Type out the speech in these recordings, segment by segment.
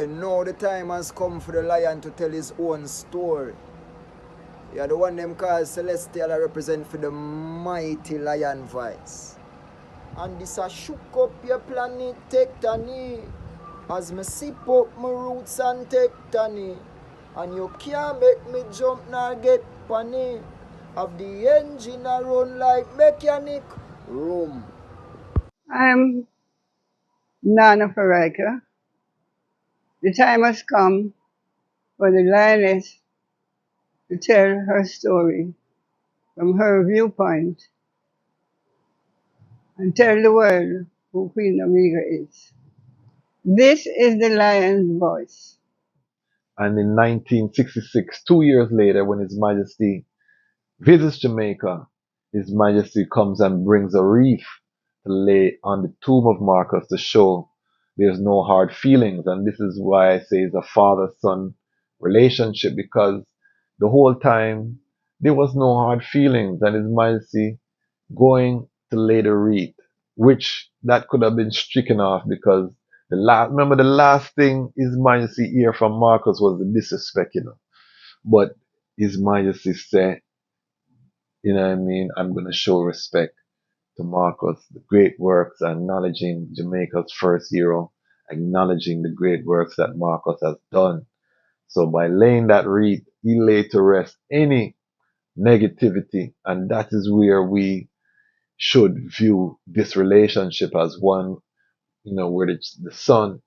say, now the time has come for the lion to tell his own story. Yeah, the one them called Celestial I represent for the mighty lion voice. And this a shook up your planet tectonic. As me sip up my roots and tectonic. And you can't make me jump nor get panic. Have the engine a run like mechanic. Room. I'm Nana Farika. The time has come for the lioness to tell her story from her viewpoint and tell the world who Queen Omega is. This is the lion's voice. And in 1966, 2 years later, when His Majesty visits Jamaica, His Majesty comes and brings a wreath to lay on the tomb of Marcus to show there's no hard feelings. And this is why I say it's a father-son relationship, because the whole time there was no hard feelings, and His Majesty going to lay the wreath, which that could have been stricken off, because remember the last thing His Majesty hear from Marcus was the disrespect, But His Majesty said, I'm going to show respect to Marcus, the great works, acknowledging Jamaica's first hero, acknowledging the great works that Marcus has done. So by laying that wreath, he laid to rest any negativity, and that is where we should view this relationship as one, where the son,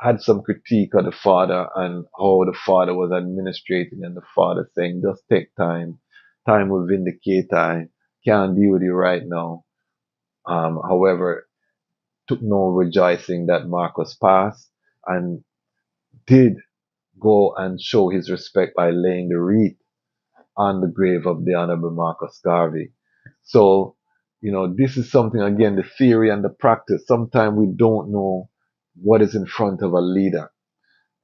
had some critique of the father and how the father was administrating, and the father saying, just take time will vindicate, I can't deal with you right now. However, took no rejoicing that Marcus passed, and did go and show his respect by laying the wreath on the grave of the Honorable Marcus Garvey. So, this is something, again, the theory and the practice. Sometimes we don't know what is in front of a leader.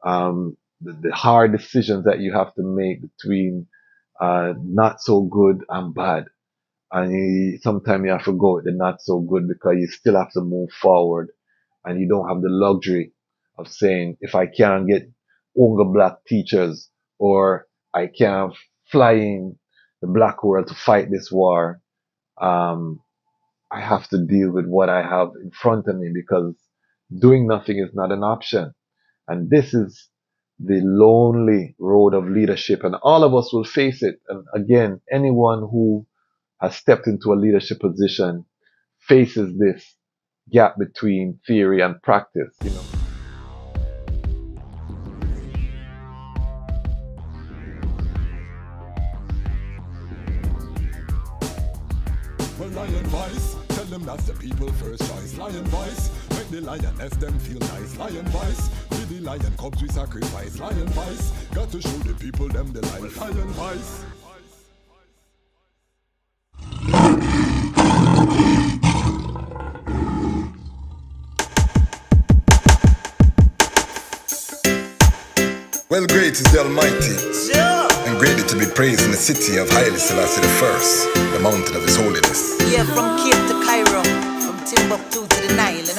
The hard decisions that you have to make between not so good and bad. And sometimes you have to go with the not so good, because you still have to move forward, and you don't have the luxury of saying, if I can't get younger black teachers, or I can't fly in the black world to fight this war, I have to deal with what I have in front of me, because doing nothing is not an option. And this is the lonely road of leadership, and all of us will face it. And again, anyone who has stepped into a leadership position faces this gap between theory and practice, Well, lion voice, tell them that's the people first choice. Lion voice, make the lioness them feel nice. Lion voice, with the lion cubs we sacrifice. Lion voice, got to show the people them the light. Lion voice. Well, great is the Almighty, and greatly to be praised in the city of Haile Selassie I, the mountain of His holiness. Yeah, from Cape to Cairo, from Timbuktu to the Nile, the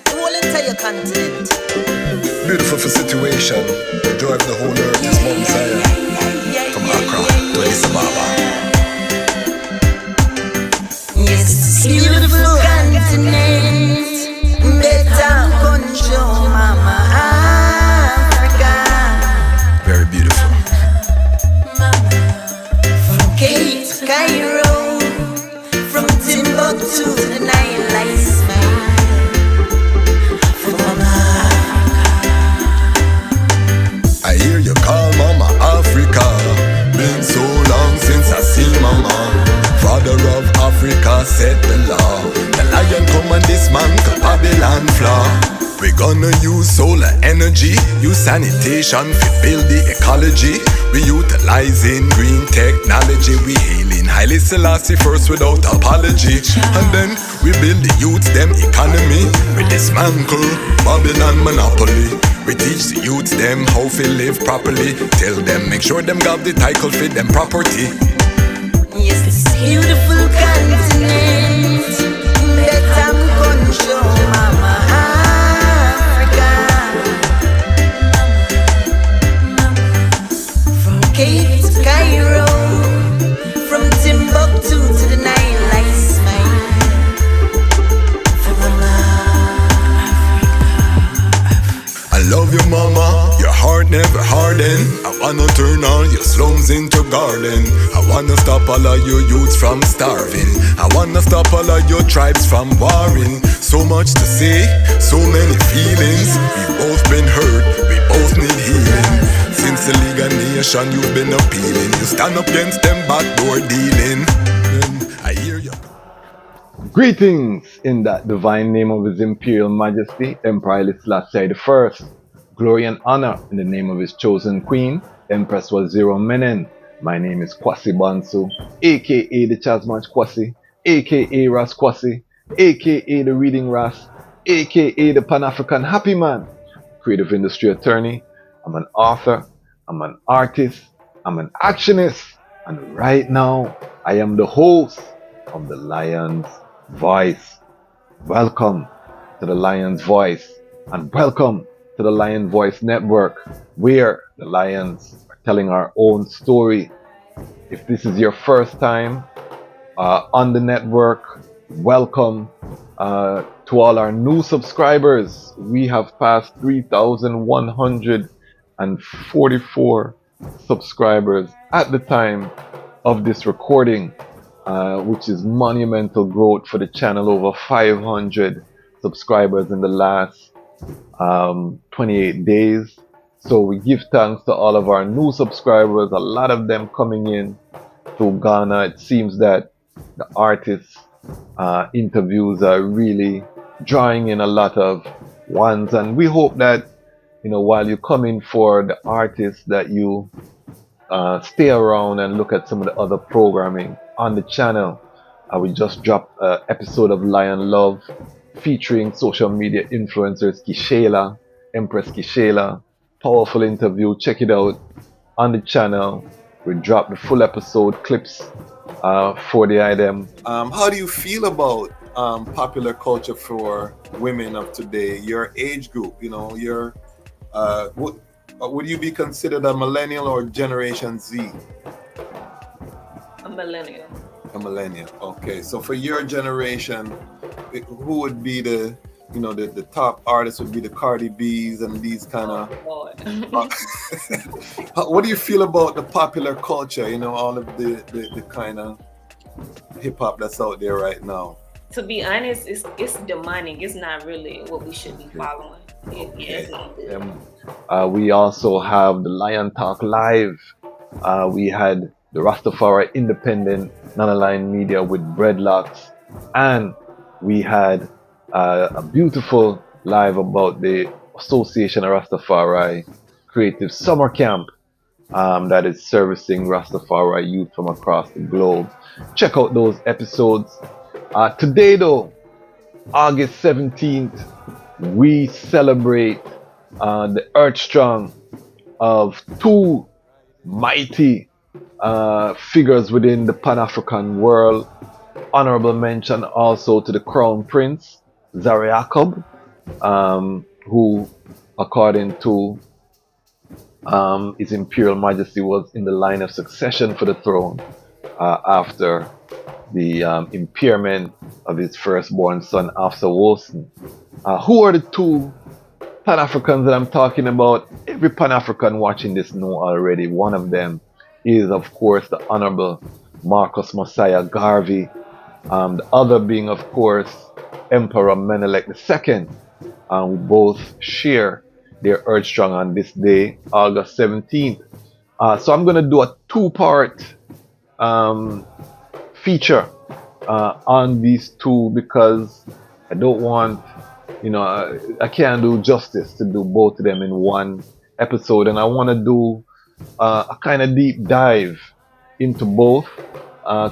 whole entire continent. Beautiful for situation, the joy of the whole earth is Mount Zion, from Accra to Addis Ababa. Yes, it's a beautiful continent, better control, mama. Very beautiful. From Cape to Cairo, from Timbuktu to the Nile, I smile for Mama. I hear you call Mama Africa. Been so long since I see Mama. Father of Africa set the law. The lion come and dismantle Babylon flaw. We gonna use solar energy, use sanitation to build the ecology. We utilizing green technology. We hailing Haile Selassie first without apology. And then we build the youth them economy. We dismantle Babylon monopoly. We teach the youth them how to live properly. Tell them make sure them got the title fit them property. Yes, this beautiful continent, better control, Mama Africa. love you, mama. Your heart never harden. I wanna turn all your slums into garden. I wanna stop all of your youths from starving. I wanna stop all of your tribes from warring. So much to say, so many feelings. We both been hurt, we both need healing. Since the League of Nations you've been appealing. You stand up against them backdoor dealing. I hear you. Greetings in that divine name of His Imperial Majesty, Emperor Haile Selassie I. Glory and honor in the name of his chosen queen, Empress Waziri Menen. My name is Kwasi Bansu, aka the DEJAZMATCH Kwasi, aka Ras Kwasi, aka the Reading Ras, aka the Pan-African Happy Man, creative industry attorney. I'm an author, I'm an artist, I'm an actionist, and right now I am the host of the Lion's Voice. Welcome to the Lion's Voice, and welcome to the Lion Voice Network, where the Lions are telling our own story. If this is your first time on the network, welcome to all our new subscribers. We have passed 3,144 subscribers at the time of this recording, which is monumental growth for the channel. Over 500 subscribers in the last 28 days. So we give thanks to all of our new subscribers, a lot of them coming in through Ghana. It seems that the artists interviews are really drawing in a lot of ones, and we hope that, you know, while you come in for the artists, that you stay around and look at some of the other programming on the channel. We just dropped an episode of Lion Love featuring social media influencers Kishela, Empress Kishela. Powerful interview. Check it out on the channel. We dropped the full episode clips for the item. How do you feel about popular culture for women of today? Your age group, you know, your would you be considered a millennial or Generation Z? A millennial. A millennial. Okay, so for your generation, who would be the, you know, the top artists would be the Cardi B's and these kind of. What do you feel about the popular culture? You know, all of the kind of hip hop that's out there right now. To be honest, it's demonic. It's not really what we should be following. Okay. We also have the Lion Talk Live. We had the Rastafari Independent Non-Aligned Media with Breadlocks, and we had a beautiful live about the Association of Rastafari Creative Summer Camp that is servicing Rastafari youth from across the globe. Check out those episodes. Today though, August 17th, we celebrate the Earth Strong of two mighty figures within the Pan-African world. Honorable mention also to the Crown Prince, Zara Jacob, who, according to His Imperial Majesty, was in the line of succession for the throne after the impairment of his firstborn son, Afsa Wilson. Who are the two Pan-Africans that I'm talking about? Every Pan-African watching this know already. One of them is, of course, the Honorable Marcus Mosiah Garvey. The other being, of course, Emperor Menelik II. We both share their Earth Strong on this day, August 17th. So I'm going to do a two-part feature on these two, because I don't want, you know, I can't do justice to do both of them in one episode, and I want to do a kind of deep dive into both.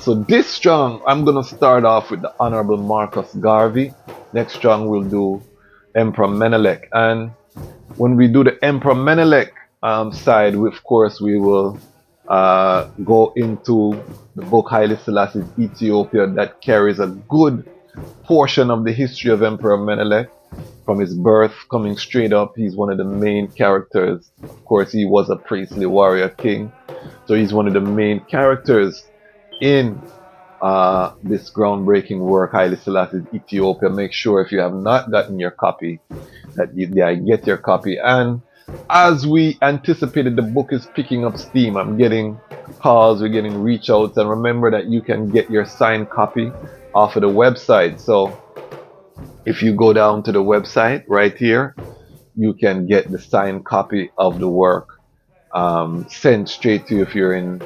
So this strong, I'm going to start off with the Honorable Marcus Garvey. Next strong we'll do Emperor Menelik. And when we do the Emperor Menelik side, of course we will go into the book Haile Selassie's Ethiopia, that carries a good portion of the history of Emperor Menelik from his birth coming straight up. He's one of the main characters. Of course, he was a priestly warrior king, so he's one of the main characters in this groundbreaking work, Haile Selassie's Ethiopia. Make sure, if you have not gotten your copy, that you get your copy. And as we anticipated, the book is picking up steam. I'm getting calls, we're getting reach outs, and remember that you can get your signed copy off of the website. So if you go down to the website right here, you can get the signed copy of the work sent straight to you if you're in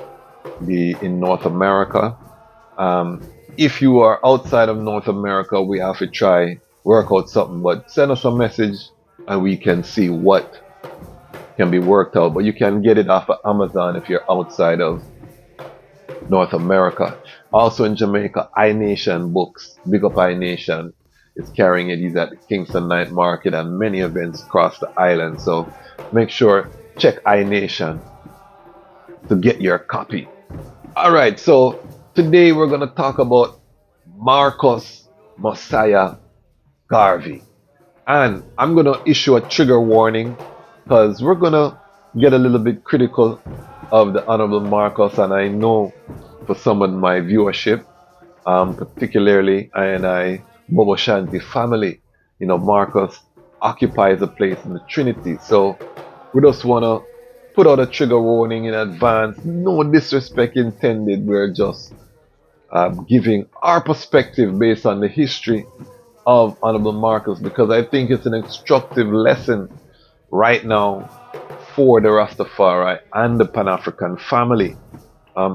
North America. If you are outside of North America, we have to try work out something, but send us a message and we can see what can be worked out. But you can get it off of Amazon if you're outside of North America. Also in Jamaica, iNation Books, big up iNation, is carrying it. He's at the Kingston Night Market and many events across the island. So make sure, check iNation to get your copy. All right, so today we're going to talk about Marcus Mosiah Garvey. And I'm going to issue a trigger warning because we're going to get a little bit critical of the Honorable Marcus. And I know for some of my viewership, particularly I Bobo Shanti family, you know, Marcus occupies a place in the Trinity. So we just want to put out a trigger warning in advance. No disrespect intended. We're just giving our perspective based on the history of Honorable Marcus, because I think it's an instructive lesson right now for the Rastafari and the Pan-African family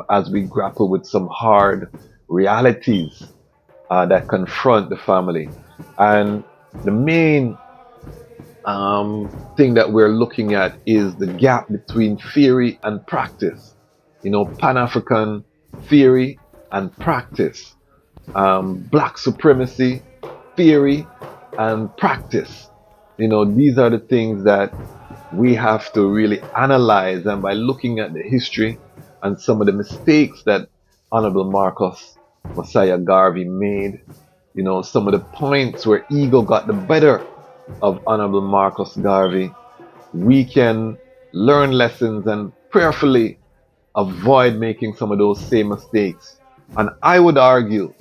as we grapple with some hard realities that confront the family. And the main thing that we're looking at is the gap between theory and practice. You know, Pan-African theory and practice. Black supremacy, theory and practice. You know, these are the things that we have to really analyze. And by looking at the history and some of the mistakes that Honorable Marcus Mosiah Garvey made, you know, some of the points where ego got the better of Honorable Marcus Garvey, we can learn lessons and prayerfully avoid making some of those same mistakes. And I would argue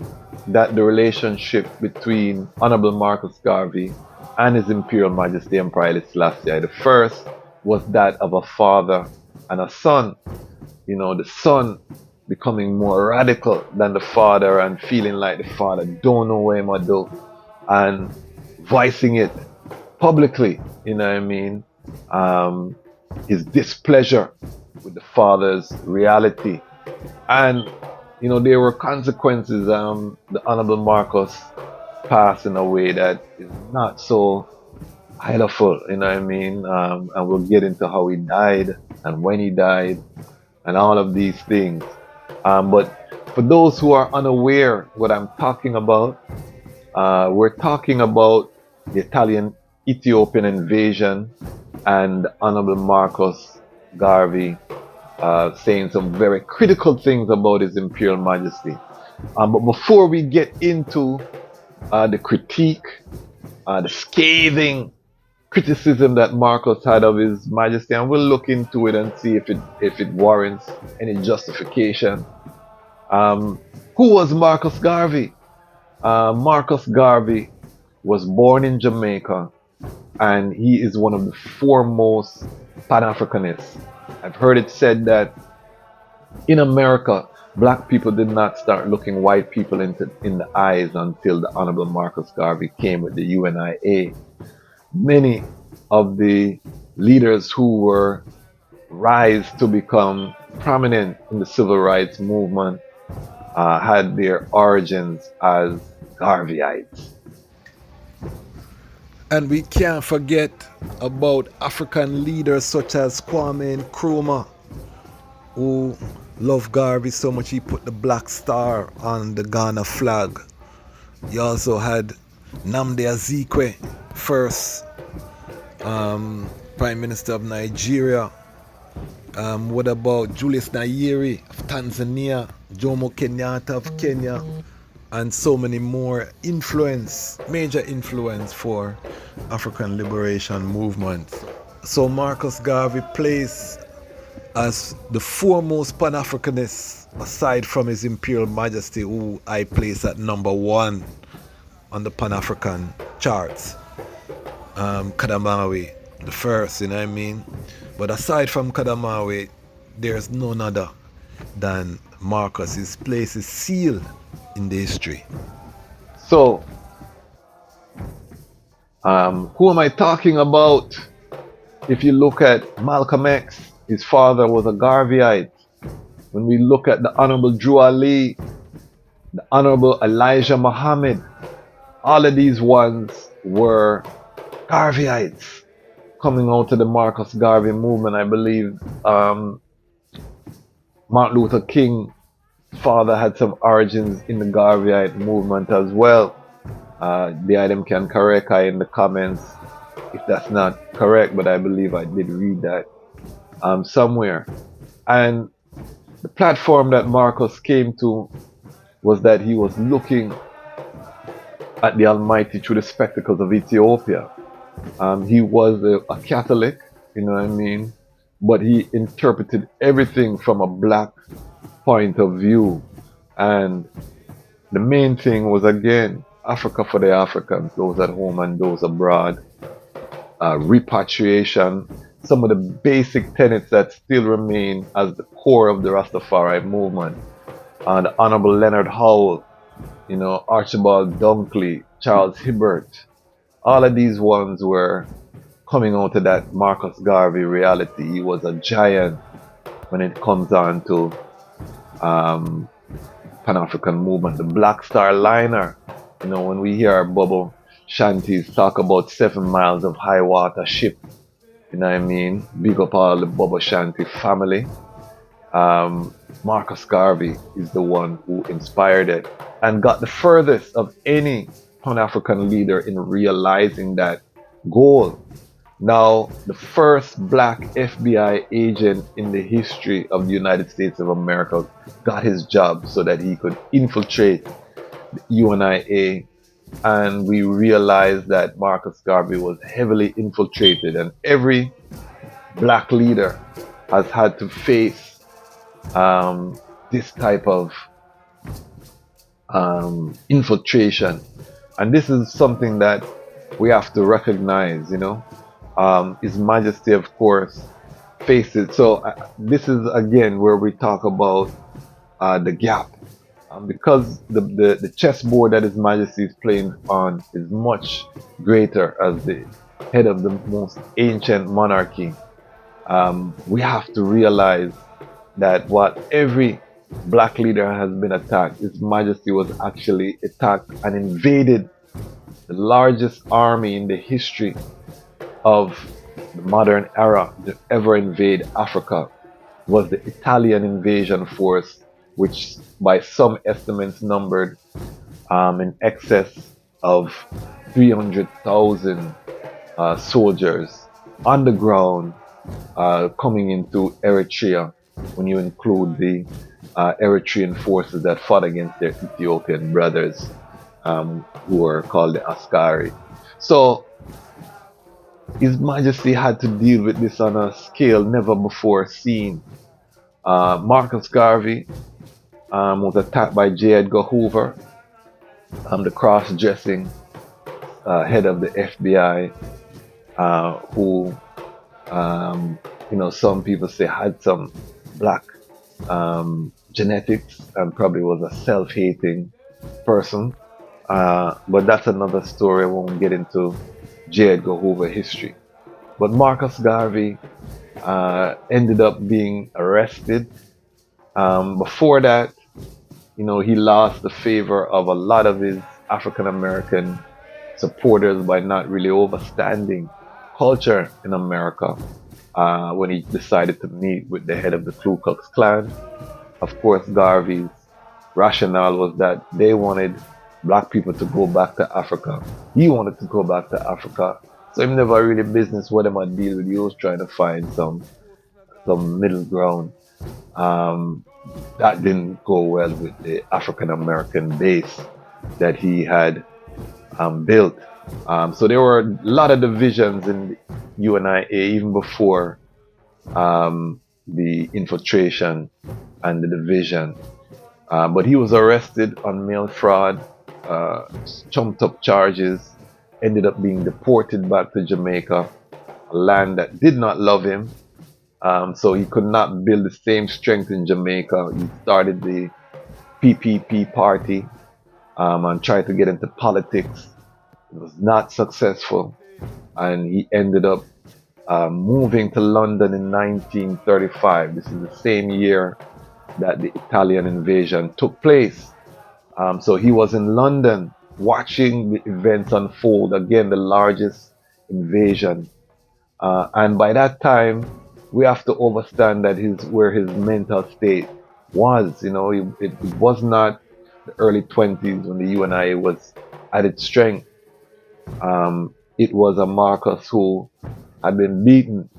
that the relationship between Honorable Marcus Garvey and His Imperial Majesty Emperor Haile Selassie the first was that of a father and a son. You know, the son becoming more radical than the father and feeling like the father don't know what he'ma do and voicing it publicly, you know what I mean? His displeasure with the father's reality. And, you know, there were consequences. The Honorable Marcus passed in a way that is not so highful, you know what I mean? And we'll get into how he died and when he died and all of these things. But for those who are unaware what I'm talking about, we're talking about the Italian Ethiopian invasion and Honorable Marcus Garvey saying some very critical things about His Imperial Majesty. But before we get into the critique, the scathing criticism that Marcus had of His Majesty, and we'll look into it and see if it warrants any justification. Who was Marcus Garvey? Marcus Garvey was born in Jamaica, and he is one of the foremost Pan-Africanists. I've heard it said that in America, black people did not start looking white people in the eyes until the Honorable Marcus Garvey came with the UNIA. Many of the leaders who were rise to become prominent in the civil rights movement had their origins as Garveyites. And we can't forget about African leaders such as Kwame Nkrumah, who loved Garvey so much he put the black star on the Ghana flag. You also had Nnamdi Azikiwe, first Prime Minister of Nigeria. What about Julius Nyerere of Tanzania, Jomo Kenyatta of Kenya, and so many more major influence for African liberation movement. So Marcus Garvey plays as the foremost Pan-Africanist aside from His Imperial Majesty, who I place at number 1 on the Pan-African charts. Kadamawi the first, you know what I mean? But aside from Kadamawi, there's none other than Marcus. His place is sealed in the history. So, who am I talking about? If you look at Malcolm X, his father was a Garveyite. When we look at the Honorable Drew Ali, the Honorable Elijah Muhammad, all of these ones were Garveyites coming out of the Marcus Garvey movement. I believe Martin Luther King's father had some origins in the Garveyite movement as well. The item can correct I in the comments if that's not correct, but I believe I did read that somewhere. And the platform that Marcus came to was that he was looking at the Almighty through the spectacles of Ethiopia. He was a Catholic, you know what I mean? But he interpreted everything from a black point of view. And the main thing was, again, Africa for the Africans, those at home and those abroad. Repatriation, some of the basic tenets that still remain as the core of the Rastafari movement. The Honorable Leonard Howell, you know, Archibald Dunkley, Charles Hibbert, all of these ones were coming out of that Marcus Garvey reality. He was a giant when it comes on to Pan-African movement. The Black Star Liner, you know, when we hear our Bubble Shanties talk about 7 miles of high water ship, you know what I mean? Big up all the Bubble Shanty family. Marcus Garvey is the one who inspired it and got the furthest of any Pan-African leader in realizing that goal. Now, the first black FBI agent in the history of the United States of America got his job so that he could infiltrate the UNIA, and we realized that Marcus Garvey was heavily infiltrated, and every black leader has had to face this type of infiltration. And this is something that we have to recognize, you know. His Majesty, of course, faced it. So this is, again, where we talk about the gap. Because the chessboard that His Majesty is playing on is much greater as the head of the most ancient monarchy. We have to realize that while every black leader has been attacked, His Majesty was actually attacked and invaded the largest army in the history of the modern era to ever invade Africa. Was the Italian Invasion Force, which by some estimates numbered in excess of 300,000 soldiers on the ground coming into Eritrea, when you include the Eritrean forces that fought against their Ethiopian brothers, who are called the Askari. So His Majesty had to deal with this on a scale never before seen. Marcus Garvey was attacked by J. Edgar Hoover, the cross-dressing head of the FBI, who, you know, some people say had some black genetics and probably was a self-hating person. But that's another story. I won't get into J. Edgar Hoover history. But Marcus Garvey ended up being arrested. Before that, you know, he lost the favor of a lot of his African American supporters by not really overstanding culture in America when he decided to meet with the head of the Ku Klux Klan. Of course, Garvey's rationale was that they wanted black people to go back to Africa. He wanted to go back to Africa. So he never really business what him would deal with. He was trying to find some middle ground. That didn't go well with the African American base that he had built. So there were a lot of divisions in the UNIA even before the infiltration and the division. But he was arrested on mail fraud, trumped up charges, ended up being deported back to Jamaica, a land that did not love him. So he could not build the same strength in Jamaica. He started the PPP party and tried to get into politics. It was not successful, and he ended up moving to London in 1935. This is the same year that the Italian invasion took place. So he was in London watching the events unfold, again, the largest invasion. And by that time, we have to understand that where his mental state was. You know, it was not the early 20s when the UNI was at its strength. It was a Marcus who had been beaten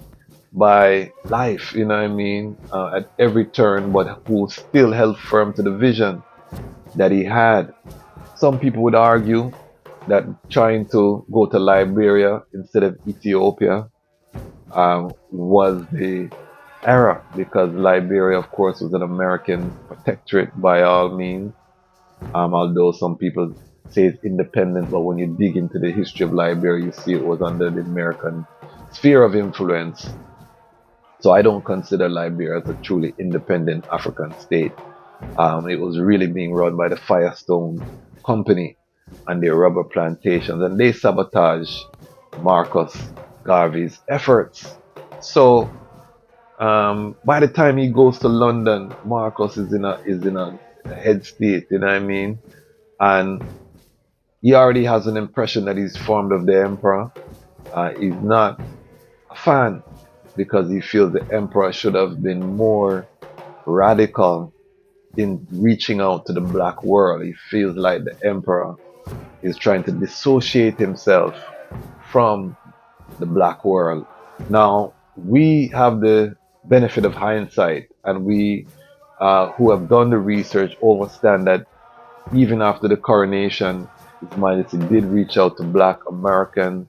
by life, you know what I mean, at every turn, but who still held firm to the vision that he had. Some people would argue that trying to go to Liberia instead of Ethiopia was the error, because Liberia, of course, was an American protectorate by all means, although some people say it's independent, but when you dig into the history of Liberia, you see it was under the American sphere of influence. So I don't consider Liberia as a truly independent African state. It was really being run by the Firestone Company and their rubber plantations, and they sabotaged Marcus Garvey's efforts. So by the time he goes to London, Marcus is in a head state, you know what I mean? And he already has an impression that he's formed of the emperor. He's not a fan, because he feels the emperor should have been more radical in reaching out to the black world. He feels like the emperor is trying to dissociate himself from the black world. Now, we have the benefit of hindsight, and we who have done the research understand that even after the coronation, His Majesty did reach out to black Americans,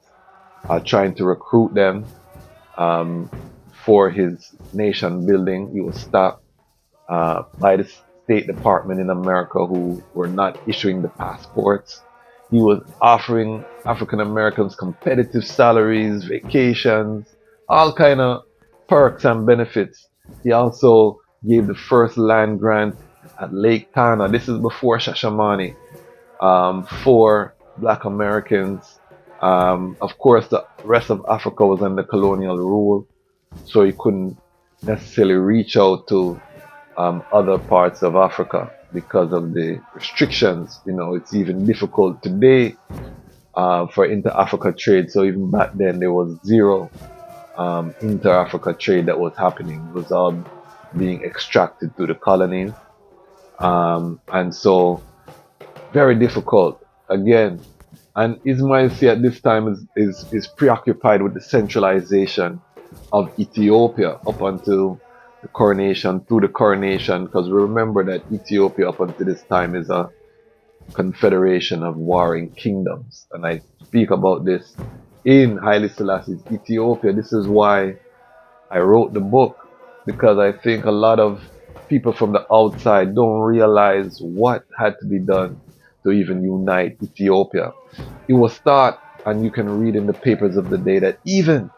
trying to recruit them for his nation building. He was stopped by the State Department in America, who were not issuing the passports. He was offering African Americans competitive salaries, vacations, all kind of perks and benefits. He also gave the first land grant at Lake Tana. This is before Shashamane, for black Americans. Of course, the rest of Africa was under colonial rule, so he couldn't necessarily reach out to other parts of Africa because of the restrictions. You know, it's even difficult today for inter-Africa trade. So even back then, there was zero inter-Africa trade that was happening. It was all being extracted through the colonies. And so, very difficult again. And His Majesty at this time is preoccupied with the centralization of Ethiopia up until the coronation, through the coronation, because we remember that Ethiopia up until this time is a confederation of warring kingdoms. And I speak about this in Haile Selassie's Ethiopia. This is why I wrote the book, because I think a lot of people from the outside don't realize what had to be done to even unite Ethiopia. It was thought, and you can read in the papers of the day, that even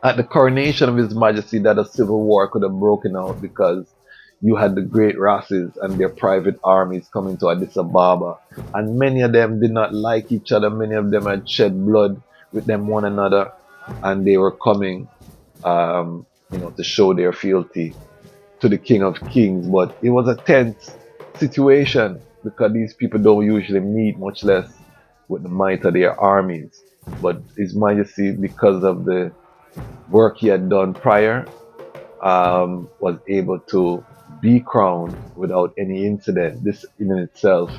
at the coronation of His Majesty, that a civil war could have broken out, because you had the great Rasses and their private armies coming to Addis Ababa, and many of them did not like each other. Many of them had shed blood with them one another, and they were coming, to show their fealty to the King of Kings. But it was a tense situation, because these people don't usually meet, much less with the might of their armies. But His Majesty, because of the work he had done prior, was able to be crowned without any incident. This in itself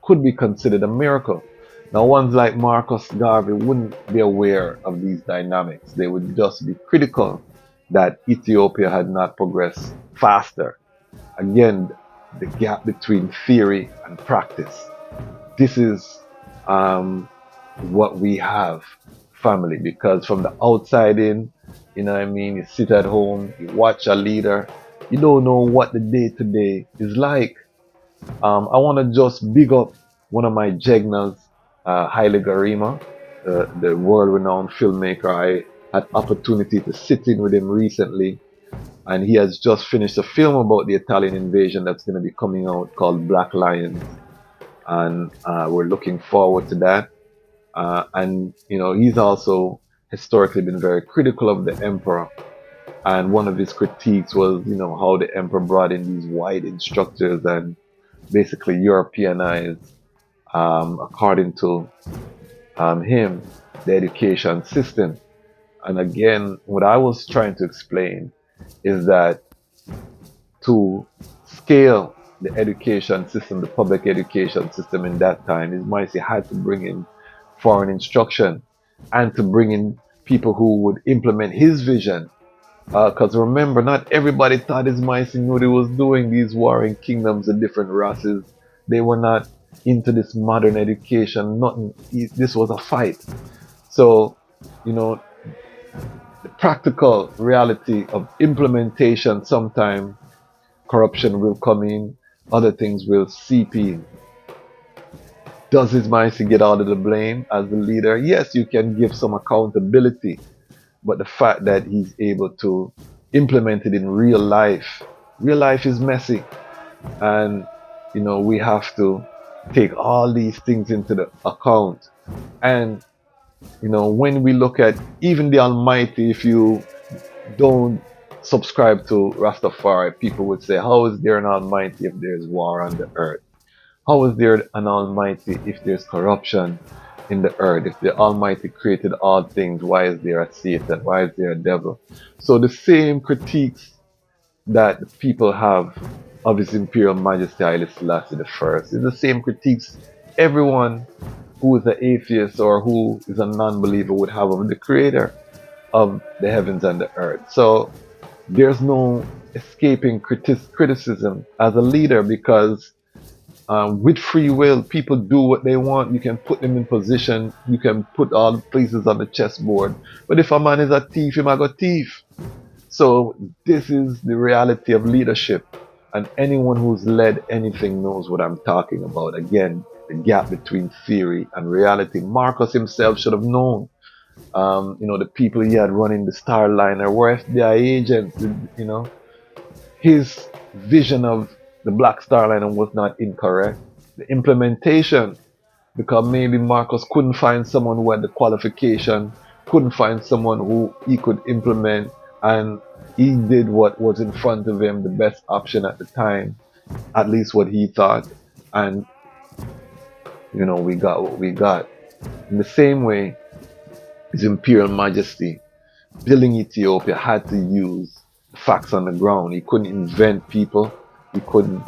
could be considered a miracle. Now, ones like Marcus Garvey wouldn't be aware of these dynamics. They would just be critical that Ethiopia had not progressed faster. Again, the gap between theory and practice. This is what we have, family, because from the outside in, you know what I mean, you sit at home, you watch a leader, you don't know what the day-to-day is like. I want to just big up one of my jegnas, Haile Garima. the world-renowned filmmaker. I had opportunity to sit in with him recently, and he has just finished a film about the Italian invasion that's going to be coming out called Black Lions, and we're looking forward to that. And he's also historically been very critical of the emperor, and one of his critiques was how the emperor brought in these white instructors and basically Europeanized, according to him, the education system. And again, what I was trying to explain is that to scale the education system, the public education system in that time, His Majesty had to bring in foreign instruction and to bring in people who would implement his vision. Because remember, not everybody thought His Majesty knew what he was doing. These warring kingdoms and different races, they were not into this modern education. Nothing. This was a fight. So, the practical reality of implementation, sometimes corruption will come in, other things will seep in. Does His Majesty get all of the blame as the leader? Yes, you can give some accountability, but the fact that he's able to implement it in real life is messy, and we have to take all these things into the account. And when we look at even the Almighty, if you don't subscribe to Rastafari, people would say, how is there an Almighty if there's war on the earth? How is there an Almighty if there's corruption in the earth? If the Almighty created all things, why is there a Satan? Why is there a devil? So the same critiques that people have of His Imperial Majesty Haile Selassie I is the same critiques everyone who is an atheist or who is a non-believer would have of the Creator of the heavens and the earth. So there's no escaping criticism as a leader, because with free will, people do what they want. You can put them in position. You can put all the places on the chessboard. But if a man is a thief, he might go thief. So this is the reality of leadership. And anyone who's led anything knows what I'm talking about. Again, the gap between theory and reality. Marcus himself should have known. The people he had running the Starliner were FBI agents. His vision of the Black Starliner was not incorrect. The implementation, because maybe Marcus couldn't find someone who had the qualification, couldn't find someone who he could implement, and he did what was in front of him, the best option at the time, at least what he thought, and we got what we got. In the same way, His Imperial Majesty, building Ethiopia, had to use facts on the ground. He couldn't invent people. He couldn't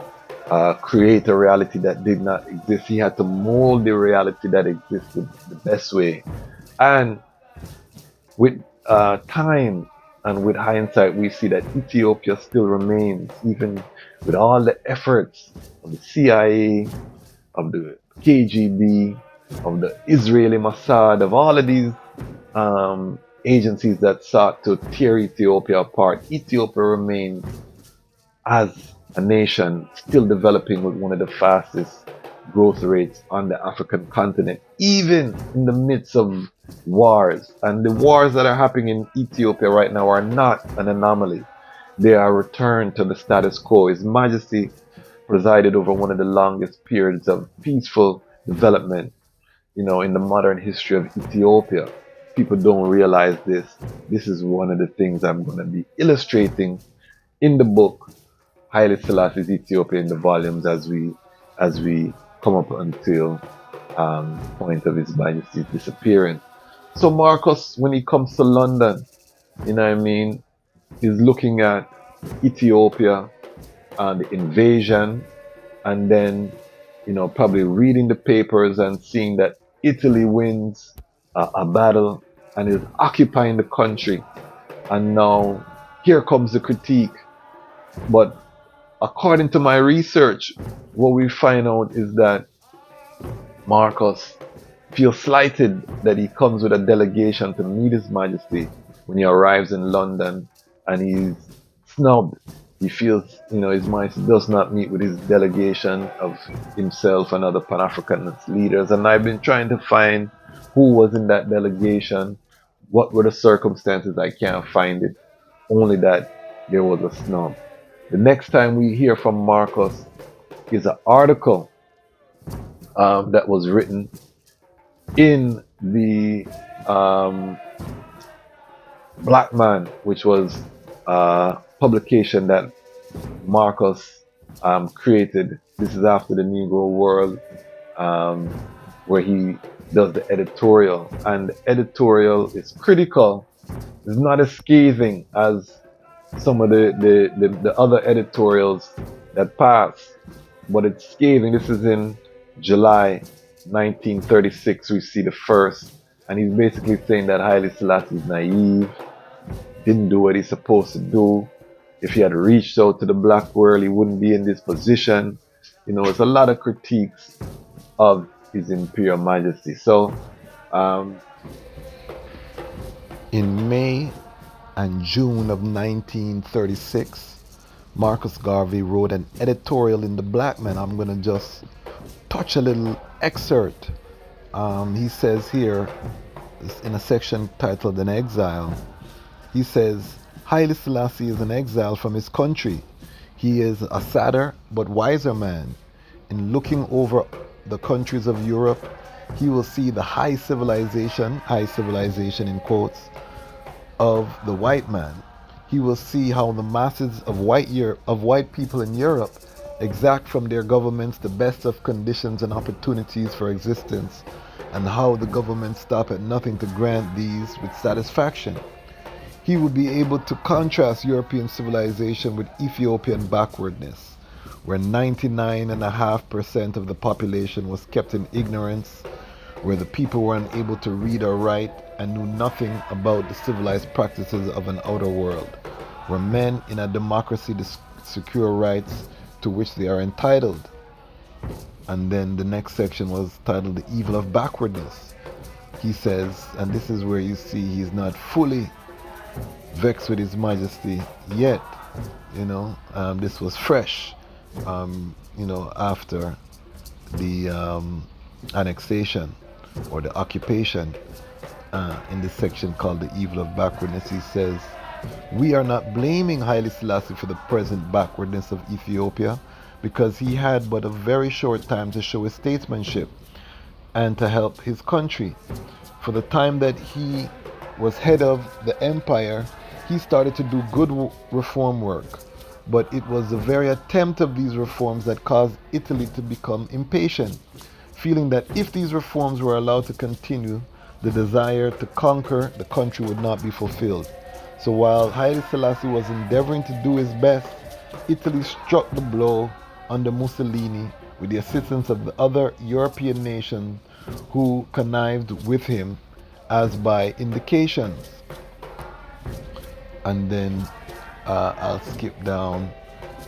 create a reality that did not exist. He had to mold the reality that existed the best way. And with time and with hindsight, we see that Ethiopia still remains, even with all the efforts of the CIA, of the KGB, of the Israeli Mossad, of all of these agencies that sought to tear Ethiopia apart. Ethiopia remains as a nation still developing with one of the fastest growth rates on the African continent, even in the midst of wars. And the wars that are happening in Ethiopia right now are not an anomaly. They are a return to the status quo. His Majesty presided over one of the longest periods of peaceful development, in the modern history of Ethiopia. People don't realize this. This is one of the things I'm going to be illustrating in the book, Haile Selassie's Ethiopia, in the volumes as we come up until point of His Majesty's disappearance. So Marcus, when he comes to London, is looking at Ethiopia and the invasion, and then probably reading the papers and seeing that Italy wins a battle and is occupying the country. And now here comes the critique. But according to my research, what we find out is that Marcus feels slighted that he comes with a delegation to meet His Majesty when he arrives in London, and he's snubbed. He feels, His Majesty does not meet with his delegation of himself and other Pan-Africanist leaders. And I've been trying to find Who was in that delegation? What were the circumstances? I can't find it. Only that there was a snub. The next time we hear from Marcus is an article that was written in the Black Man, which was a publication that Marcus created. This is after the Negro World, where he does the editorial, and the editorial is critical. It's not as scathing as some of the other editorials that pass, but it's scathing. This is in July 1936. We see the first, and he's basically saying that Haile Selassie is naive, didn't do what he's supposed to do. If he had reached out to the black world, he wouldn't be in this position. You know, it's a lot of critiques of His Imperial Majesty. So, in May and June of 1936, Marcus Garvey wrote an editorial in the Black Man. I'm going to just touch a little excerpt. He says here, in a section titled An Exile, he says, Haile Selassie is an exile from his country. He is a sadder but wiser man. In looking over the countries of Europe, he will see the high civilization in quotes, of the white man. He will see how the masses of white people in Europe exact from their governments the best of conditions and opportunities for existence, and how the governments stop at nothing to grant these with satisfaction. He would be able to contrast European civilization with Ethiopian backwardness, where 99.5% of the population was kept in ignorance, where the people were unable to read or write and knew nothing about the civilized practices of an outer world, where men in a democracy secure rights to which they are entitled. And then the next section was titled The Evil of Backwardness. He says, and this is where you see he's not fully vexed with His Majesty yet, this was fresh, after the annexation or the occupation. In this section called The Evil of Backwardness, he says, we are not blaming Haile Selassie for the present backwardness of Ethiopia, because he had but a very short time to show his statesmanship and to help his country. For the time that he was head of the empire, he started to do good reform work, but it was the very attempt of these reforms that caused Italy to become impatient, feeling that if these reforms were allowed to continue, the desire to conquer the country would not be fulfilled. So while Haile Selassie was endeavoring to do his best, Italy struck the blow under Mussolini with the assistance of the other European nations who connived with him as by indications. And then I'll skip down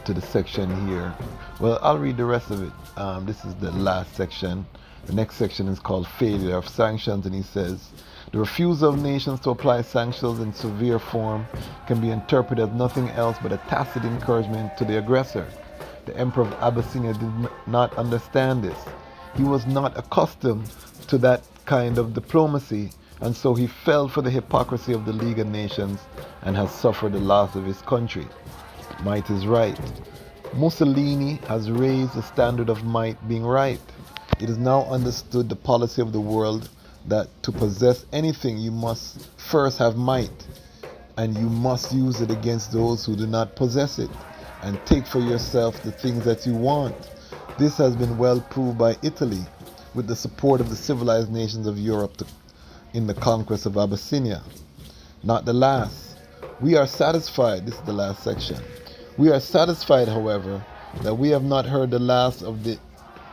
to the section here. Well, I'll read the rest of it. This is the last section. The next section is called Failure of Sanctions, and he says, the refusal of nations to apply sanctions in severe form can be interpreted as nothing else but a tacit encouragement to the aggressor. The Emperor of Abyssinia did not understand this. He was not accustomed to that kind of diplomacy, and so he fell for the hypocrisy of the League of Nations and has suffered the loss of his country. Might is right. Mussolini has raised the standard of might being right. It is now understood the policy of the world that to possess anything you must first have might, and you must use it against those who do not possess it, and take for yourself the things that you want. This has been well proved by Italy, with the support of the civilized nations of Europe in the conquest of Abyssinia. Not the last. We are satisfied, this is the last section. We are satisfied, however, that we have not heard the last of the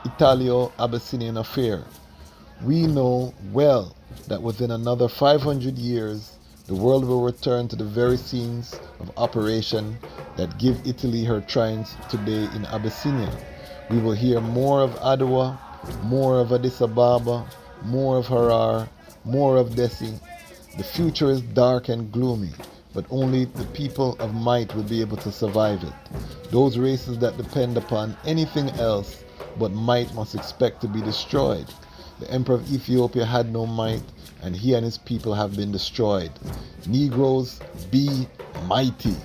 Italo-Abyssinian affair. We know well that within another 500 years, the world will return to the very scenes of operation that give Italy her triumphs today in Abyssinia. We will hear more of Adwa, more of Addis Ababa, more of Harar, more of Desi. The future is dark and gloomy, but only the people of might will be able to survive it. Those races that depend upon anything else but might must expect to be destroyed. The Emperor of Ethiopia had no might, and he and his people have been destroyed. Negroes, be mighty.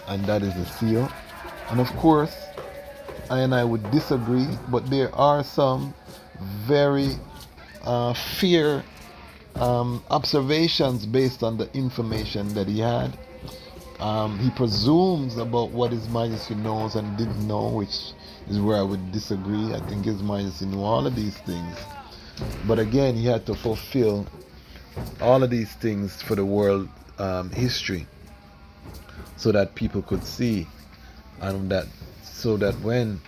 And that is the seal. And of course, I would disagree, but there are some very fair observations based on the information that he had. He presumes about what His Majesty knows and didn't know, which is where I would disagree. I think His Majesty knew all of these things. But again, he had to fulfill all of these things for the world history, so that people could see, and that so that when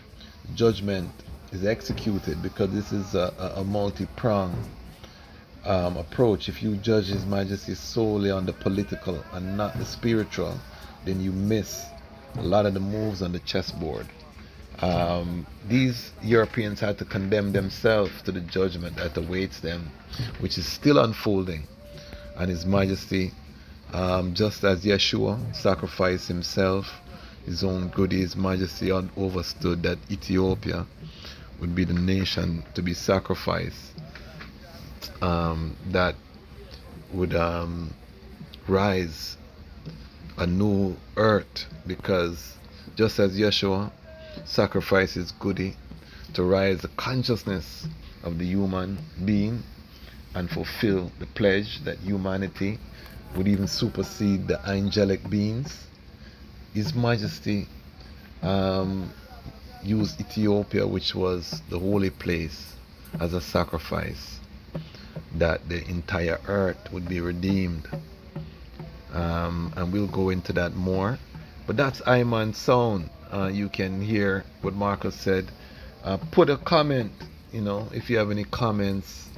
judgment is executed, because this is a multi-pronged approach. If you judge His Majesty solely on the political and not the spiritual, then you miss a lot of the moves on the chessboard. These Europeans had to condemn themselves to the judgment that awaits them, which is still unfolding. And His Majesty, just as Yeshua sacrificed himself, his own goodie, His Majesty understood that Ethiopia would be the nation to be sacrificed, that would rise a new earth, because just as Yeshua sacrificed his goodie to rise the consciousness of the human being and fulfill the pledge that humanity would even supersede the angelic beings, His Majesty used Ethiopia, which was the holy place, as a sacrifice, that the entire earth would be redeemed. And we'll go into that more. But that's Iman sound. You can hear what Marcus said. Put a comment, if you have any comments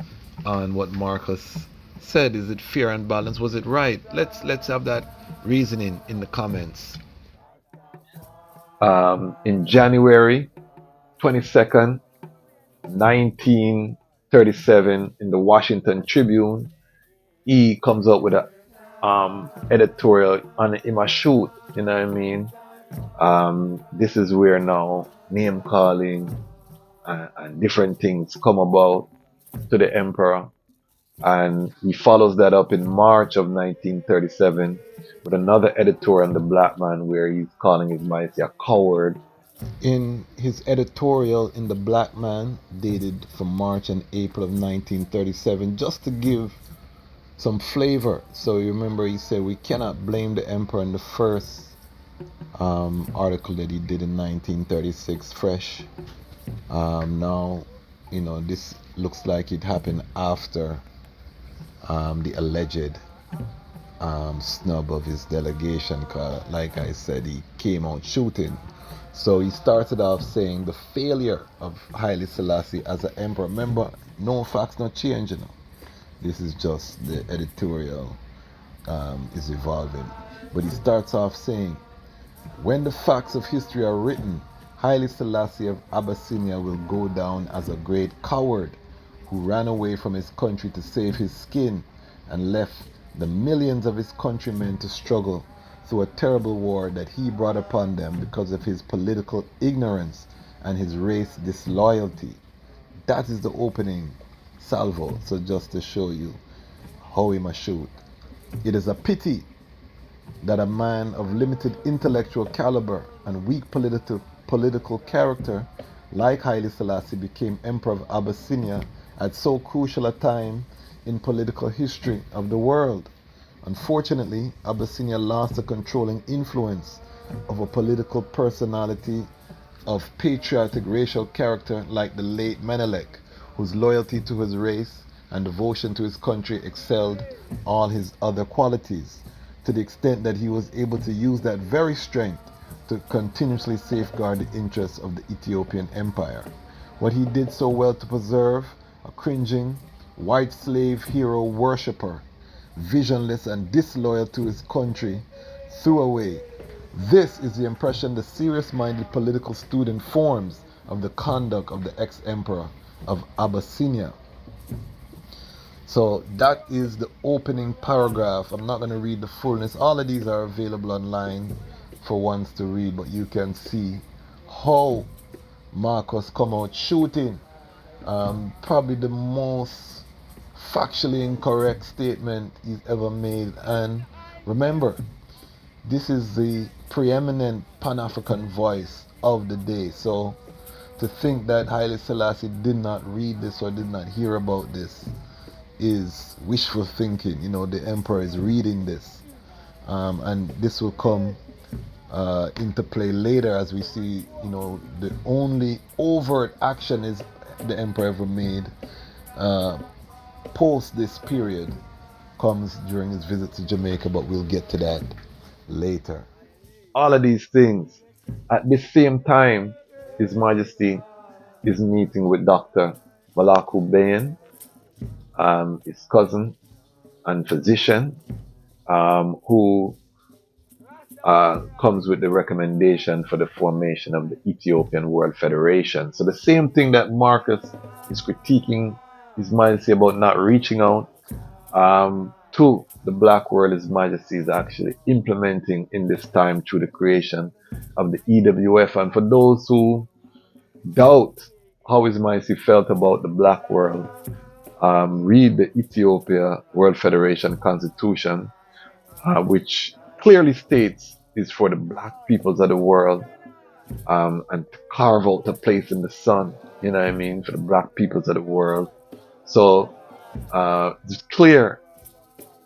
on what Marcus said. Is it fair and balanced? Was it right? Let's have that reasoning in the comments. In January 22nd, 1937, in the Washington Tribune, he comes up with a editorial on him a shoot, you know what I mean? This is where now name calling and different things come about to the emperor, and he follows that up in March of 1937 with another editorial on the black man, where he's calling His Majesty a coward. In his editorial in the Black Man, dated from March and April of 1937, just to give some flavor. So you remember he said we cannot blame the emperor in the first article that he did in 1936 fresh. Now, this looks like it happened after the alleged snub of his delegation, cause like I said, he came out shooting. So he started off saying the failure of Haile Selassie as an emperor. Remember, no facts, no change. This is just the editorial is evolving. But he starts off saying, when the facts of history are written, Haile Selassie of Abyssinia will go down as a great coward who ran away from his country to save his skin and left the millions of his countrymen to struggle through a terrible war that he brought upon them because of his political ignorance and his race disloyalty. That is the opening salvo. So just to show you how he must shoot. It is a pity that a man of limited intellectual caliber and weak political character like Haile Selassie became Emperor of Abyssinia at so crucial a time in political history of the world. Unfortunately, Abyssinia lost the controlling influence of a political personality of patriotic racial character like the late Menelik, whose loyalty to his race and devotion to his country excelled all his other qualities, to the extent that he was able to use that very strength to continuously safeguard the interests of the Ethiopian Empire. What he did so well to preserve, a cringing, white slave hero worshipper, visionless and disloyal to his country, threw away. This is the impression the serious-minded political student forms of the conduct of the ex-emperor of Abyssinia. So that is the opening paragraph. I'm not going to read the fullness. All of these are available online for ones to read, but you can see how Marcus come out shooting Probably the most factually incorrect statement he's ever made. And remember, this is the preeminent Pan-African voice of the day. So to think that Haile Selassie did not read this or did not hear about this is wishful thinking. You know, the emperor is reading this. And this will come into play later as we see, you know, the only overt action is the emperor ever made post this period comes during his visit to Jamaica, but we'll get to that later. All of these things. At the same time, His Majesty is meeting with Dr. Malaku Bayan, his cousin and physician, who comes with the recommendation for the formation of the Ethiopian World Federation. So the same thing that Marcus is critiquing His Majesty about not reaching out to the black world, His Majesty is actually implementing in this time through the creation of the EWF. And for those who doubt how His Majesty felt about the black world, read the Ethiopia World Federation Constitution, which clearly states is for the black peoples of the world, and to carve out a place in the sun, you know what I mean, for the black peoples of the world. So it's clear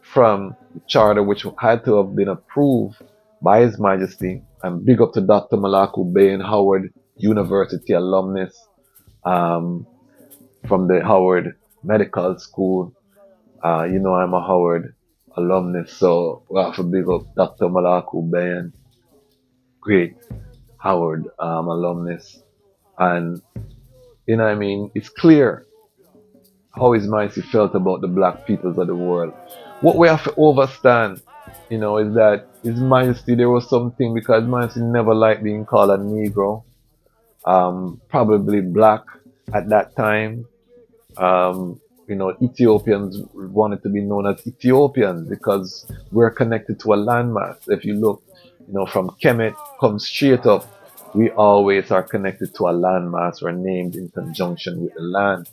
from the charter, which had to have been approved by His Majesty, and big up to Dr. Malaku Bayan, Howard University alumnus, from the Howard Medical School. You know, I'm a Howard alumnus, so we have to big up Dr. Malaku Bayan, great Howard alumnus. And, you know what I mean, it's clear how His Majesty felt about the black peoples of the world. What we have to understand, you know, is that His Majesty, there was something, because His Majesty never liked being called a Negro, probably black at that time. You know, Ethiopians wanted to be known as Ethiopians because we're connected to a landmass. If you look, you know, from Kemet, come straight up, we always are connected to a landmass. We're named in conjunction with the land.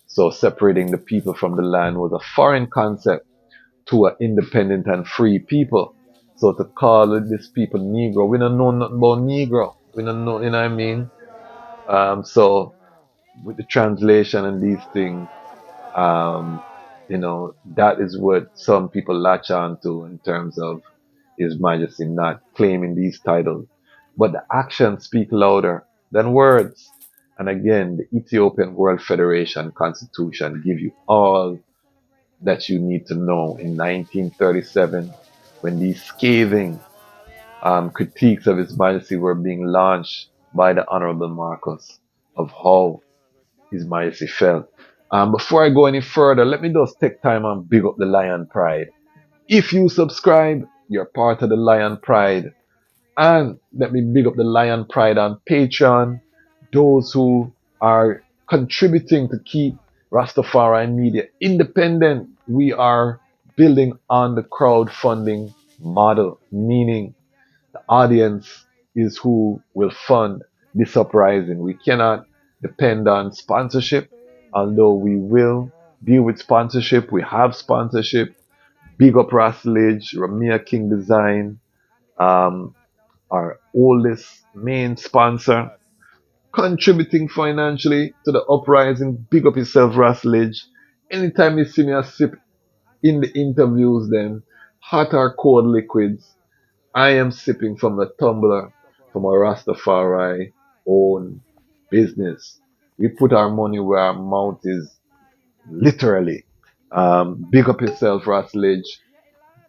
So separating the people from the land was a foreign concept to an independent and free people. So to call these people Negro, we don't know nothing about Negro. We don't know, you know what I mean? So with the translation and these things, you know, that is what some people latch on to in terms of His Majesty not claiming these titles. But the actions speak louder than words. And again, the Ethiopian World Federation Constitution give you all that you need to know. In 1937, when these scathing critiques of His Majesty were being launched by the Honorable Marcus of how His Majesty felt. Before I go any further, let me just take time and big up the Lion Pride. If you subscribe, you're part of the Lion Pride. And let me big up the Lion Pride on Patreon. Those who are contributing to keep Rastafari Media independent. We are building on the crowdfunding model, meaning the audience is who will fund this uprising. We cannot depend on sponsorship, although we will deal with sponsorship. We have sponsorship. Big up LIDJ, Ramia King Design, our oldest main sponsor, contributing financially to the uprising. Big up yourself, LIDJ. Anytime you see me a sip in the interviews, then hot or cold liquids, I am sipping from the tumbler from a Rastafari own business. We put our money where our mouth is, literally. Big up yourself, LIDJ.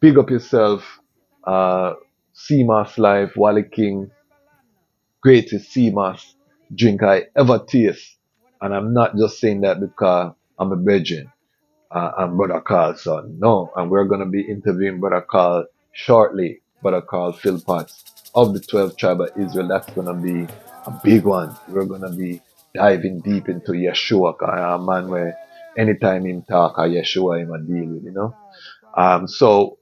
Big up yourself, CMAS Life, Wally King. Greatest CMAS drink I ever taste. And I'm not just saying that because I'm a virgin. I'm Brother Carl's son. No, and we're going to be interviewing Brother Carl shortly. Brother Carl Philpotts of the 12th tribe of Israel. That's going to be a big one. We're going to be diving deep into Yeshua. A man where anytime him talk, Yeshua him a deal with, you know. So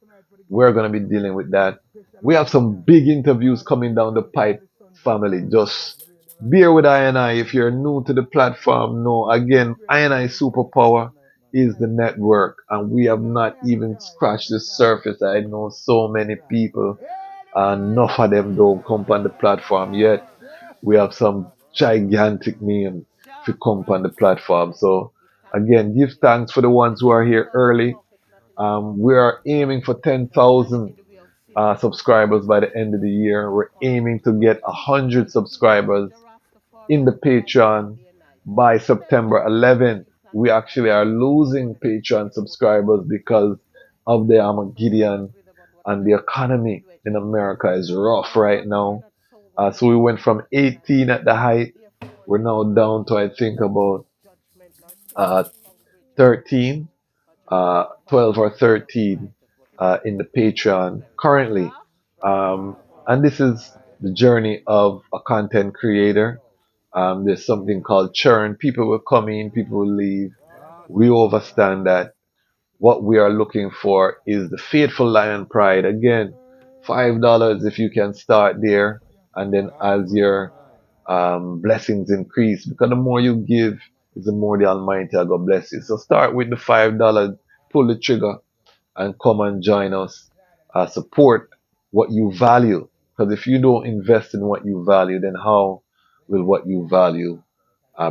we're going to be dealing with that. We have some big interviews coming down the pipe, family. Just Bear with I. If you're new to the platform, no. Again, I Superpower is the network, and we have not even scratched the surface. I know so many people, and enough of them don't come on the platform yet. We have some gigantic names to come on the platform. So again, give thanks for the ones who are here early. We are aiming for 10,000 subscribers by the end of the year. We're aiming to get 100 subscribers in the Patreon by September 11th. We actually are losing Patreon subscribers because of the Armageddon, and the economy in America is rough right now. So we went from 18 at the height. We're now down to, I think, about 13, 12 or 13 in the Patreon currently. And this is the journey of a content creator. There's something called churn. People will come in, people will leave. We understand that. What we are looking for is the faithful Lion Pride. Again, $5 if you can start there, and then as your blessings increase, because the more you give, is the more the Almighty will bless you. So start with the $5, pull the trigger, and come and join us. Support what you value, because if you don't invest in what you value, then how will what you value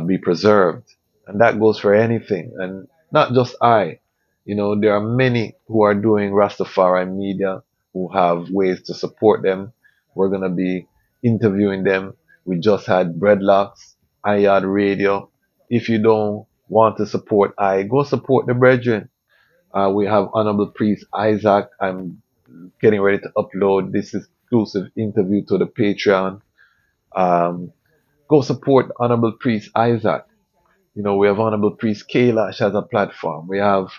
be preserved? And that goes for anything, and not just I. You know, there are many who are doing Rastafari media who have ways to support them. We're going to be interviewing them. We just had Breadlocks, iYard Radio. If you don't want to support go support the brethren. We have Honorable Priest Isaac. I'm getting ready to upload this exclusive interview to the Patreon. Go support Honorable Priest Isaac. You know, we have Honorable Priest Kailash as a platform. We have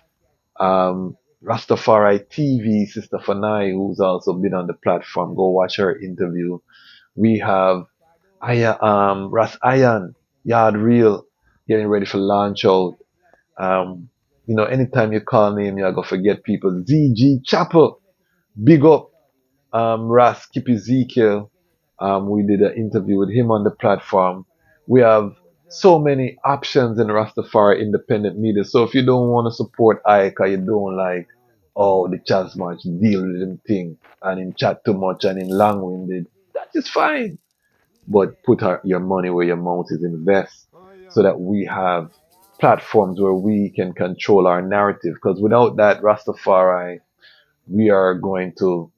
Rastafari TV, Sister Fanai, who's also been on the platform. Go watch her interview. We have Ras Ayan, Yard Real, getting ready for launch out. You know, anytime you call name, you're going to forget people. ZG Chapel, big up. Ras Kip Ezekiel. We did an interview with him on the platform. We have so many options in Rastafari independent media. So if you don't want to support Ike, or you don't like, the DEJAZMATCH deal with them thing, and in chat too much and in long-winded, that is fine. But put your money where your mouth is, invest, so that we have platforms where we can control our narrative. Because without that, Rastafari, we are going to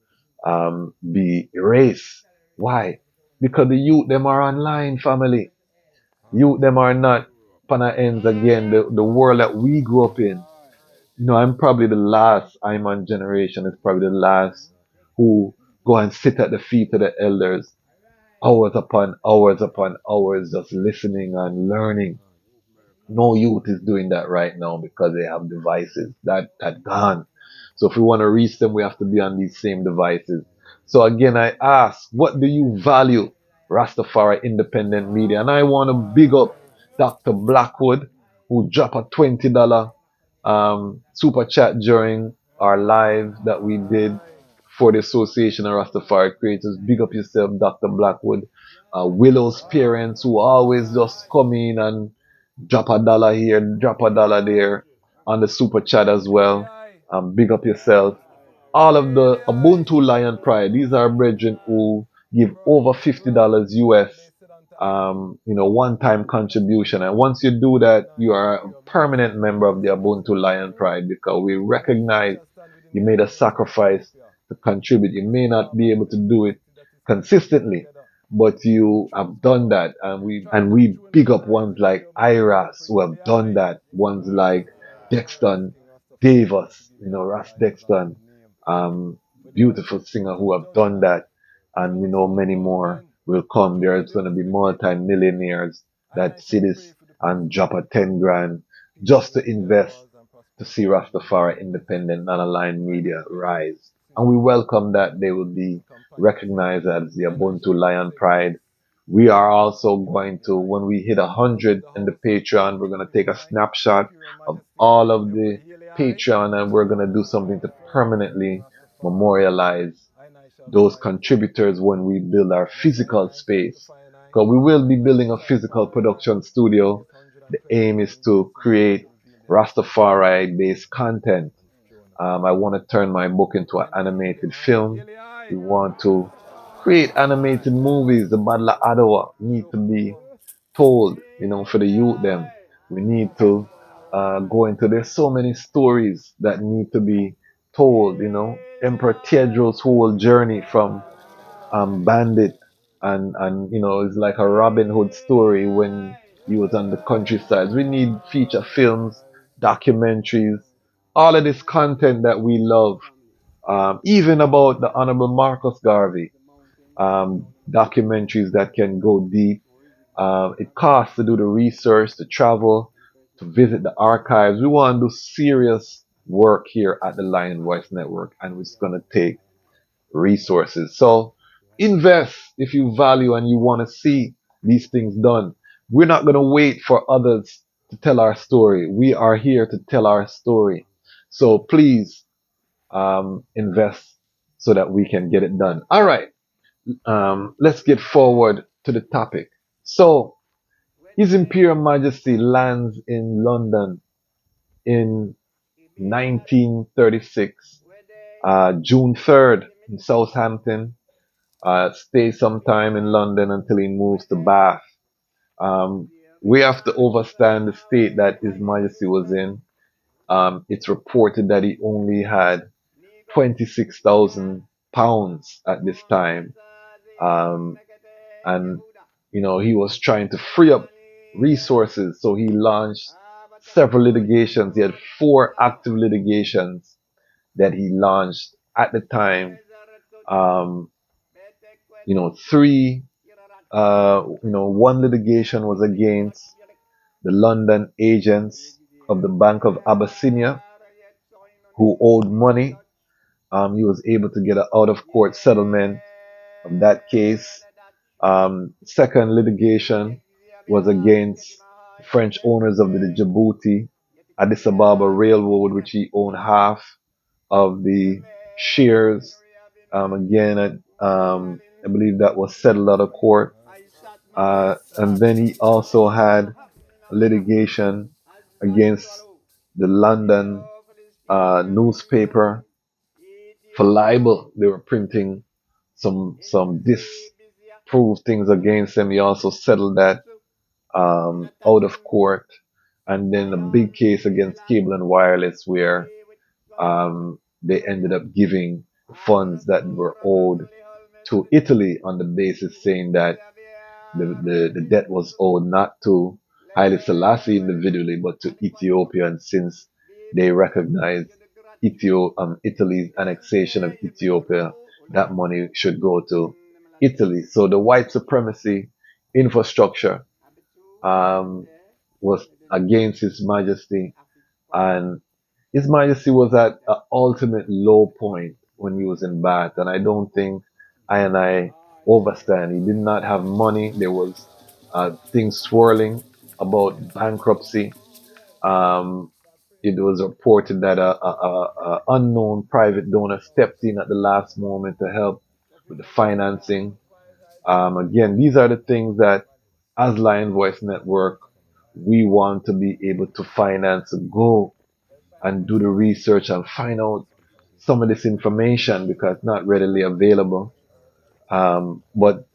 be erased. Why? Because the youth, them are online, family. Youth, them are not pana ends again. The world that we grew up in. You know, I'm probably the last, I'm on generation, is probably the last who go and sit at the feet of the elders, hours upon hours, just listening and learning. No youth is doing that right now because they have devices that gone. So if we want to reach them, we have to be on these same devices. So again, I ask, what do you value? Rastafari independent media. And I want to big up Dr. Blackwood, who dropped a $20 super chat during our live that we did for the Association of Rastafari Creators. Big up yourself, Dr. Blackwood. Willow's parents, who always just come in and drop a dollar here, drop a dollar there on the super chat as well. Big up yourself. All of the Ubuntu Lion Pride, these are brethren who give over $50 US, one-time contribution. And once you do that, you are a permanent member of the Ubuntu Lion Pride, because we recognize you made a sacrifice to contribute. You may not be able to do it consistently, but you have done that, and we big up ones like Iras who have done that, ones like Dexton Davis, Ras Dexton, beautiful singer who have done that, and we know many more will come. There's going to be multi-millionaires that see this and drop a 10 grand just to invest to see Rastafari independent, non-aligned media rise. And we welcome that they will be recognized as the Ubuntu Lion Pride. We are also going to, when we hit 100 in the Patreon, we're going to take a snapshot of all of the Patreon, and we're going to do something to permanently memorialize those contributors when we build our physical space. Africa. We will be building a physical production studio. The aim is to create Rastafari-based content. I want to turn my book into an animated film. We want to create animated movies. The Battle of Ottawa need to be told, for the youth them. We need to go into, there's so many stories that need to be told, Emperor Theodros' whole journey from bandit and it's like a Robin Hood story when he was on the countryside. We need feature films, documentaries, all of this content that we love, even about the Honorable Marcus Garvey, documentaries that can go deep. It costs to do the research, to travel, to visit the archives. We want to do serious work here at the Lion Voice Network, and it's going to take resources. So invest if you value and you want to see these things done. We're not going to wait for others to tell our story. We are here to tell our story. So please invest so that we can get it done. All right. Let's get forward to the topic. So, His Imperial Majesty lands in London in 1936, June 3rd in Southampton. Stays some time in London until he moves to Bath. We have to understand the state that His Majesty was in. It's reported that he only had £26,000 at this time. And he was trying to free up resources, so he launched several litigations. He had 4 active litigations that he launched at the time. 3, one litigation was against the London agents of the Bank of Abyssinia who owed money. He was able to get an out-of-court settlement of that case. Second litigation was against French owners of the Djibouti Addis Ababa Railroad, which he owned half of the shares. Again, I believe that was settled out of court. And then he also had a litigation against the London newspaper for libel. They were printing some disprove things against him. He also settled that out of court. And then a big case against Cable and Wireless where they ended up giving funds that were owed to Italy on the basis saying that the debt was owed not to Haile Selassie individually but to Ethiopia, and since they recognized Italy's annexation of Ethiopia, that money should go to Italy. So the white supremacy infrastructure was against His Majesty, and His Majesty was at an ultimate low point when he was in Bath, and I don't think I overstand. He did not have money. There was things swirling about bankruptcy. It was reported that a unknown private donor stepped in at the last moment to help with the financing. Again, these are the things that, as Lion Voice Network, we want to be able to finance, go and do the research and find out some of this information because it's not readily available. But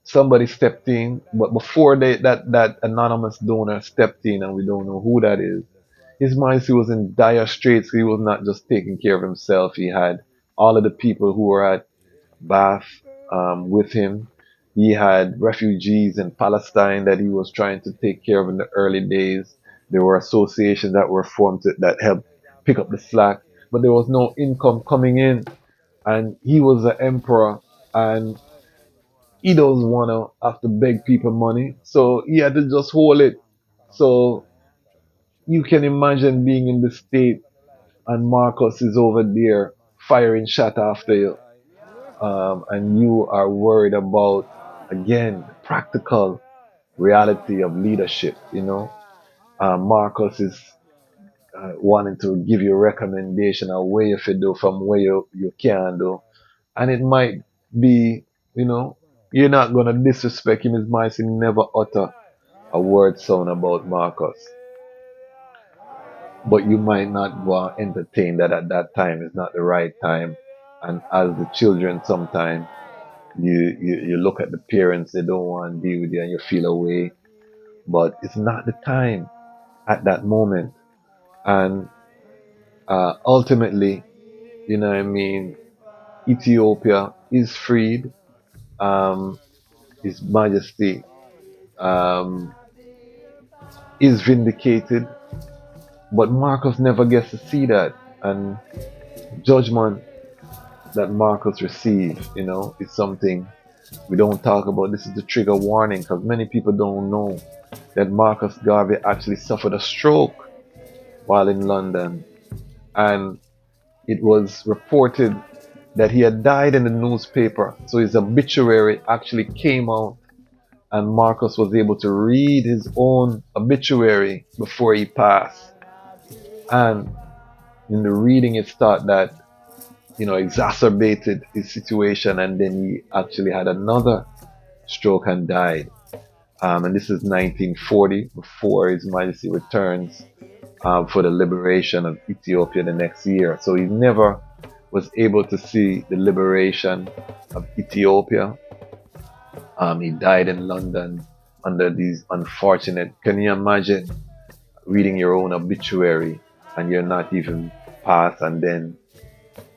somebody stepped in, but before that anonymous donor stepped in, and we don't know who that is. His Majesty was in dire straits. He was not just taking care of himself. He had all of the people who were at Bath with him. He had refugees in Palestine that he was trying to take care of in the early days. There were associations that were formed that helped pick up the slack, but there was no income coming in. And he was the emperor, and he doesn't want to have to beg people money, so he had to just hold it. So you can imagine being in the state and Marcus is over there firing shot after you, and you are worried about, again, the practical reality of leadership. Marcus is wanting to give you a recommendation of where you should do from where you can do, and it might be, You're not gonna disrespect him. His Majesty never utter a word sound about Marcus. But you might not go and entertain that at that time is not the right time. And as the children sometimes you look at the parents, they don't want to deal with you and you feel away. But it's not the time at that moment. And ultimately, you know what I mean, Ethiopia is freed. His Majesty is vindicated. But Marcus never gets to see that. And judgment that Marcus received, you know, is something we don't talk about. This is the trigger warning because many people don't know that Marcus Garvey actually suffered a stroke while in London. And it was reported that he had died in the newspaper. So his obituary actually came out and Marcus was able to read his own obituary before he passed. And in the reading, it thought that, you know, exacerbated his situation, and then he actually had another stroke and died. And this is 1940, before His Majesty returns for the liberation of Ethiopia the next year. So he never was able to see the liberation of Ethiopia. He died in London under these unfortunate. Can you imagine reading your own obituary and you're not even passed, and then,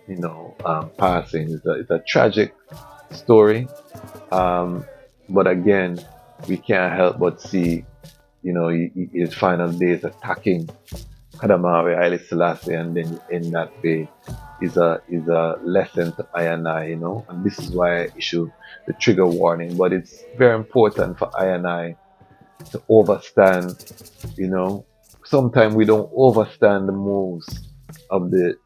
you know, passing? It's a tragic story. But again, we can't help but see, you know, his final days attacking Kadamawi, Haile Selassie, and then in that way is a lesson to I and I, you know, and this is why I issue the trigger warning. But it's very important for I and I to overstand, you know. Sometimes we don't overstand the moves of the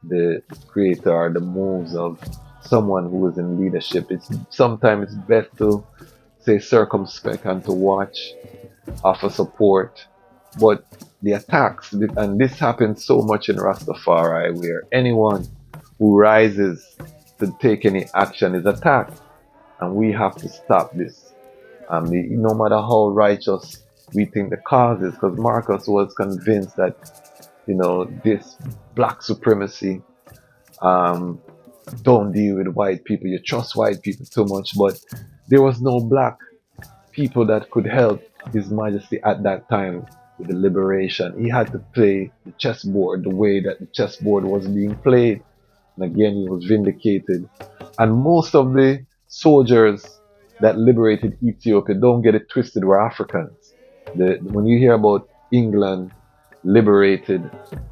creator or the moves of someone who is in leadership. Sometimes it's best to stay circumspect and to watch, offer support. But the attacks, and this happens so much in Rastafari, where anyone who rises to take any action is attacked, and we have to stop this. No matter how righteous we think the cause is, because Marcus was convinced that, you know, this black supremacy, don't deal with white people, you trust white people too much, but there was no black people that could help His Majesty at that time with the liberation. He had to play the chessboard the way that the chessboard was being played, and again he was vindicated. And most of the soldiers that liberated Ethiopia, don't get it twisted, were Africans. When you hear about England liberated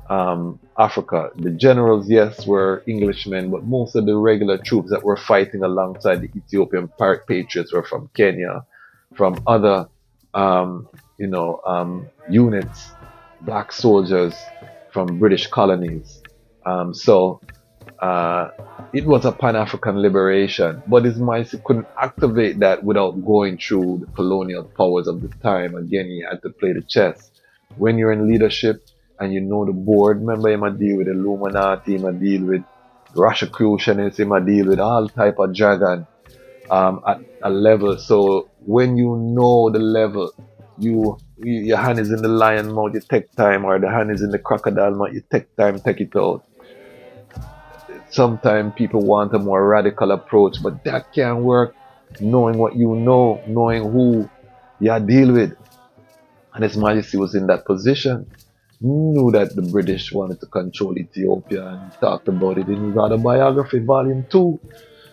Africa, the generals, yes, were Englishmen, but most of the regular troops that were fighting alongside the Ethiopian patriots were from Kenya, from other units, black soldiers from British colonies. It was a Pan-African liberation, but His Majesty couldn't activate that without going through the colonial powers of the time. Again, he had to play the chess. When you're in leadership and you know the board, remember, he might deal with Illuminati, he might deal with Rosicrucianists, he might deal with all type of dragon at a level. So when you know the level, your hand is in the lion mouth, you take time, or the hand is in the crocodile mouth, you take time, take it out. Sometimes people want a more radical approach, but that can't work. Knowing what you know, knowing who you deal with. And His Majesty was in that position. He knew that the British wanted to control Ethiopia, and he talked about it in his autobiography, volume 2.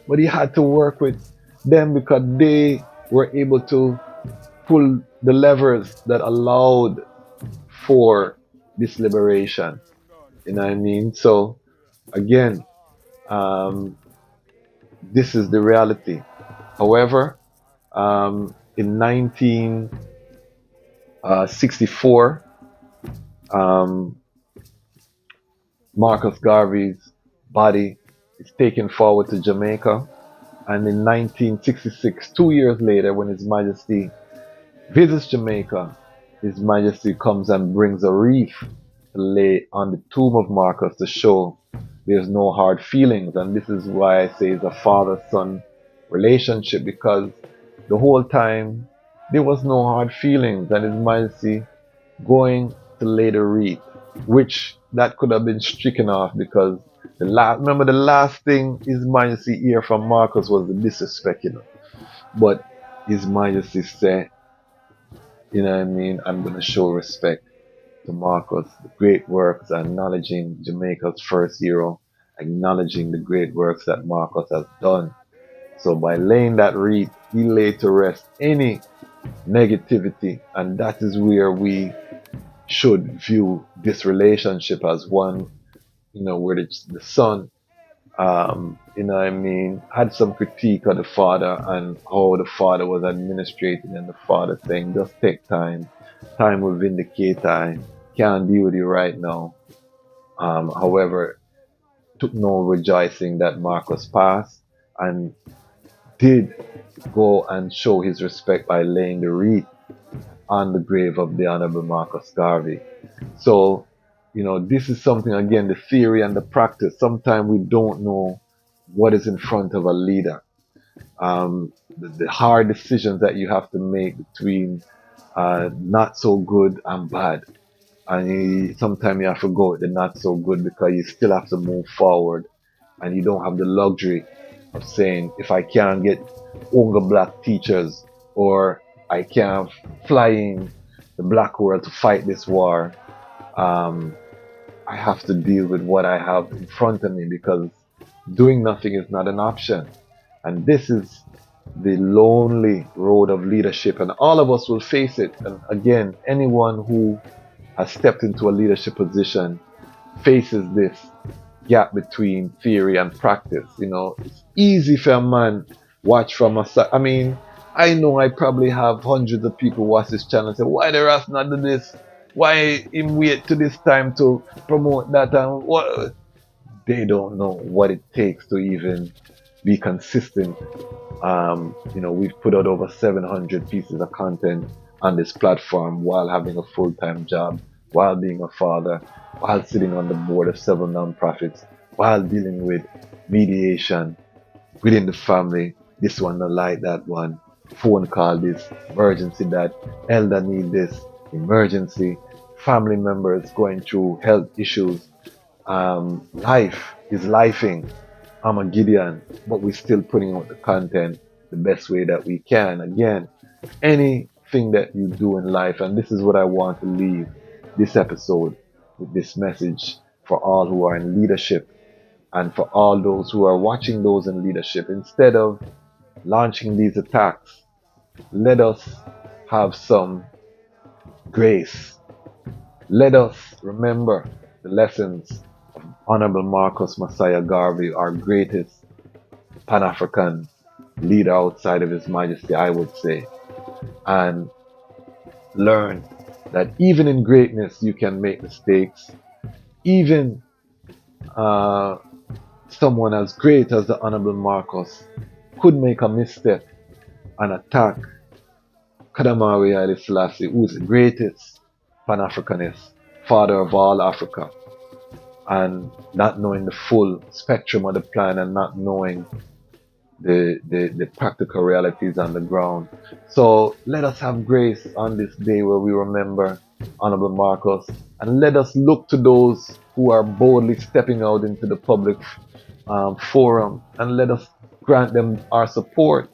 But he had to work with them because they were able to pull the levers that allowed for this liberation. You know what I mean? So, again, this is the reality. However, in 1964, Marcus Garvey's body is taken forward to Jamaica, and in 1966, 2 years later, when His Majesty visits Jamaica, His Majesty comes and brings a wreath to lay on the tomb of Marcus to show there's no hard feelings. And this is why I say it's a father-son relationship, because the whole time there was no hard feelings, and His Majesty going to lay the wreath, which that could have been stricken off because remember the last thing His Majesty hear from Marcus was the disrespect, But His Majesty said, I'm going to show respect to Marcus, the great works, acknowledging Jamaica's first hero, acknowledging the great works that Marcus has done. So by laying that wreath, he laid to rest any negativity, and that is where we should view this relationship as one, where the son, had some critique of the father and how the father was administrating, and the father saying, just take time will vindicate. I can't deal with you right now. However, took no rejoicing that Marcus passed, and did go and show his respect by laying the wreath on the grave of the Honorable Marcus Garvey. So, this is something, again, the theory and the practice. Sometimes we don't know what is in front of a leader. The hard decisions that you have to make between not so good and bad. And sometimes you have to go with the not so good because you still have to move forward. And you don't have the luxury of saying, if I can't get younger black teachers, or I can't fly in the black world to fight this war, I have to deal with what I have in front of me, because doing nothing is not an option. And this is the lonely road of leadership, and all of us will face it. And again, anyone who has stepped into a leadership position faces this gap between theory and practice. It's easy for a man watch from a side. I know I probably have hundreds of people watch this channel and say, why the Ras not do this? Why him wait to this time to promote that? And what? They don't know what it takes to even be consistent. We've put out over 700 pieces of content on this platform while having a full-time job, while being a father, while sitting on the board of several non-profits, while dealing with mediation within the family. This one not like that one. Phone call this, emergency that, elder need this, emergency, family members going through health issues. Life is lifing. I'm a Gideon, but we're still putting out the content the best way that we can. Again, anything that you do in life, and this is what I want to leave this episode with, this message for all who are in leadership and for all those who are watching those in leadership. Instead of launching these attacks, let us have some grace. Let us remember the lessons of Honorable Marcus Messiah Garvey, our greatest Pan-African leader outside of His Majesty, I would say, and learn that even in greatness you can make mistakes. Even someone as great as the Honorable Marcus could make a misstep and attack Kadamari Haile Selassie, who is the greatest Pan-Africanist, father of all Africa, and not knowing the full spectrum of the plan and not knowing the practical realities on the ground. So let us have grace on this day where we remember Honorable Marcus, and let us look to those who are boldly stepping out into the public forum, and let us grant them our support.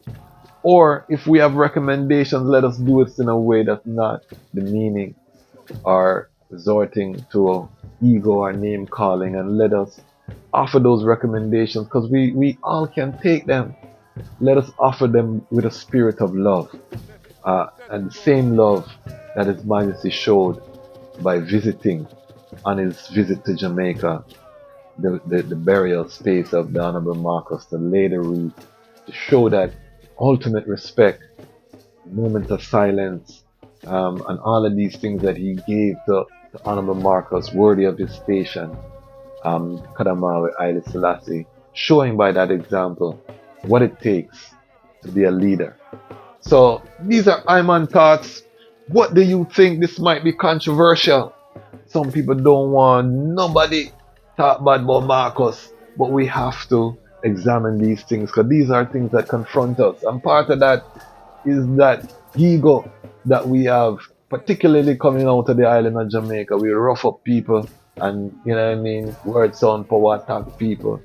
Or if we have recommendations, let us do it in a way that's not demeaning or resorting to ego or name calling, and let us offer those recommendations, because we all can take them. Let us offer them with a spirit of love, and the same love that His Majesty showed by visiting on his visit to Jamaica the burial space of the Honorable Marcus, to lay the wreath, to show that ultimate respect, moments of silence, and all of these things that he gave to Honorable Marcus, worthy of his station, Kadamari Haile Selassie, showing by that example what it takes to be a leader. So these are Iman thoughts. What do you think? This might be controversial. Some people don't want nobody talk bad about Marcus, but we have to examine these things, because these are things that confront us. And part of that is that ego that we have, particularly coming out of the island of Jamaica. We rough up people and, you know what I mean, word sound power attack people.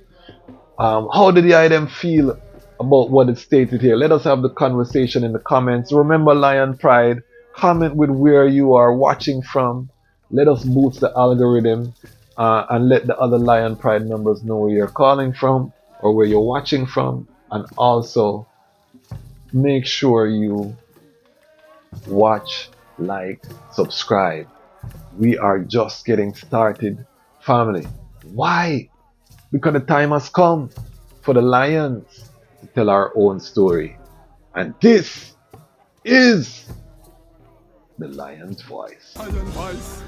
How did the item feel about what is stated here? Let us have the conversation in the comments. Remember Lion Pride, comment with where you are watching from. Let us boost the algorithm and let the other Lion Pride members know where you're calling from or where you're watching from. And also make sure you watch, like, subscribe. We are just getting started, family. Why? Because the time has come for the Lions to tell our own story. And this is the Lion's Voice. Lion Voice.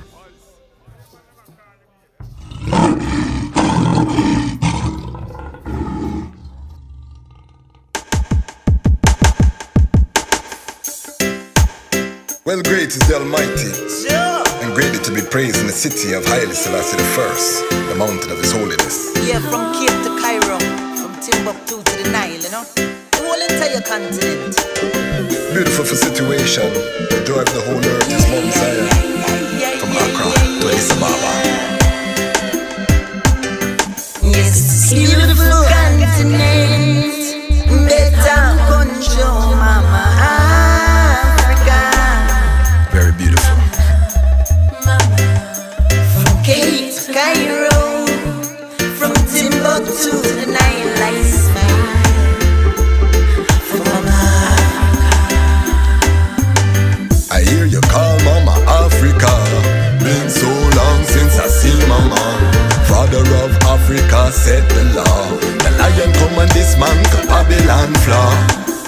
Well, great is the Almighty, and greatly to be praised in the city of Haile Selassie I, the mountain of His holiness. Yeah, from Cape to Cairo, from Timbuktu to the Nile, you know, the whole entire continent. Beautiful for situation, the joy of the whole earth is Mount Zion, from Accra to Addis Ababa. Yes, it's beautiful continent, better control, mama. Very beautiful. From Cape to Cairo, from Timbuktu to the Nile, I smile. For Mama I hear you call Mama Africa. Been so long since I see Mama. Father of Africa set the law. The lion come and dismantle Babylon flaw.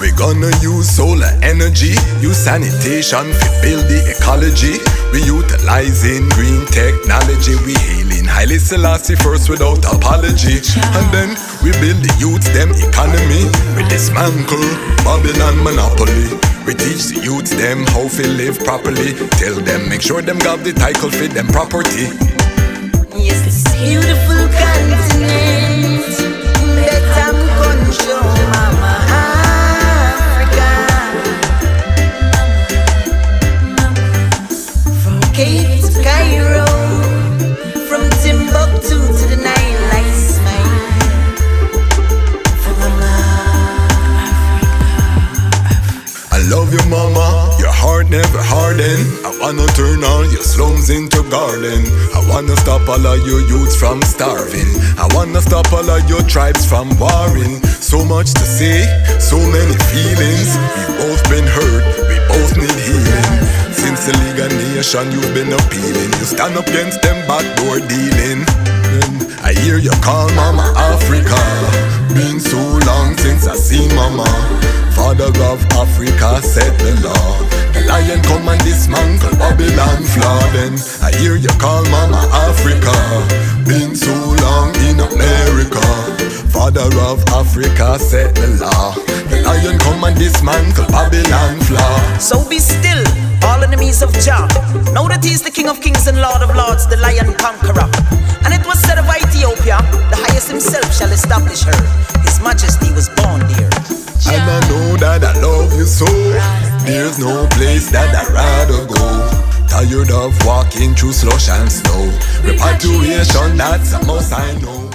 We gonna use solar energy, use sanitation to build the ecology. We utilizing green technology. We hailing Haile Selassie first without apology. And then we build the youth them economy. We dismantle Babylon monopoly. We teach the youth them how to live properly. Tell them make sure them got the title for them property. Yes, this beautiful continent, better control, mama. Cape to Cairo, from Timbuktu to the Nile, I smile. For Mama I love you, Mama, your heart never harden. I wanna turn all your slums into garden. I wanna stop all of your youths from starving. I wanna stop all of your tribes from warring. So much to say, so many feelings. We've both been hurt, we both need healing. Since the League of Nations you've been appealing. You stand up against them backdoor dealing. I hear you call Mama Africa. Been so long since I see Mama. Father of Africa set the law. The lion come and dismantle Babylon flaw. Then I hear you call Mama Africa. Been so long in America. Father of Africa set the law. The lion come and dismantle Babylon flaw. So be still, all enemies of Jah. Know that He is the King of Kings and Lord of Lords, the Lion Conqueror. And it was said of Ethiopia, the highest himself shall establish her. His Majesty was born there. And I know that I love you so. There's no place that I'd rather go. Tired of walking through slush and snow. Repatriation, that's the most I know.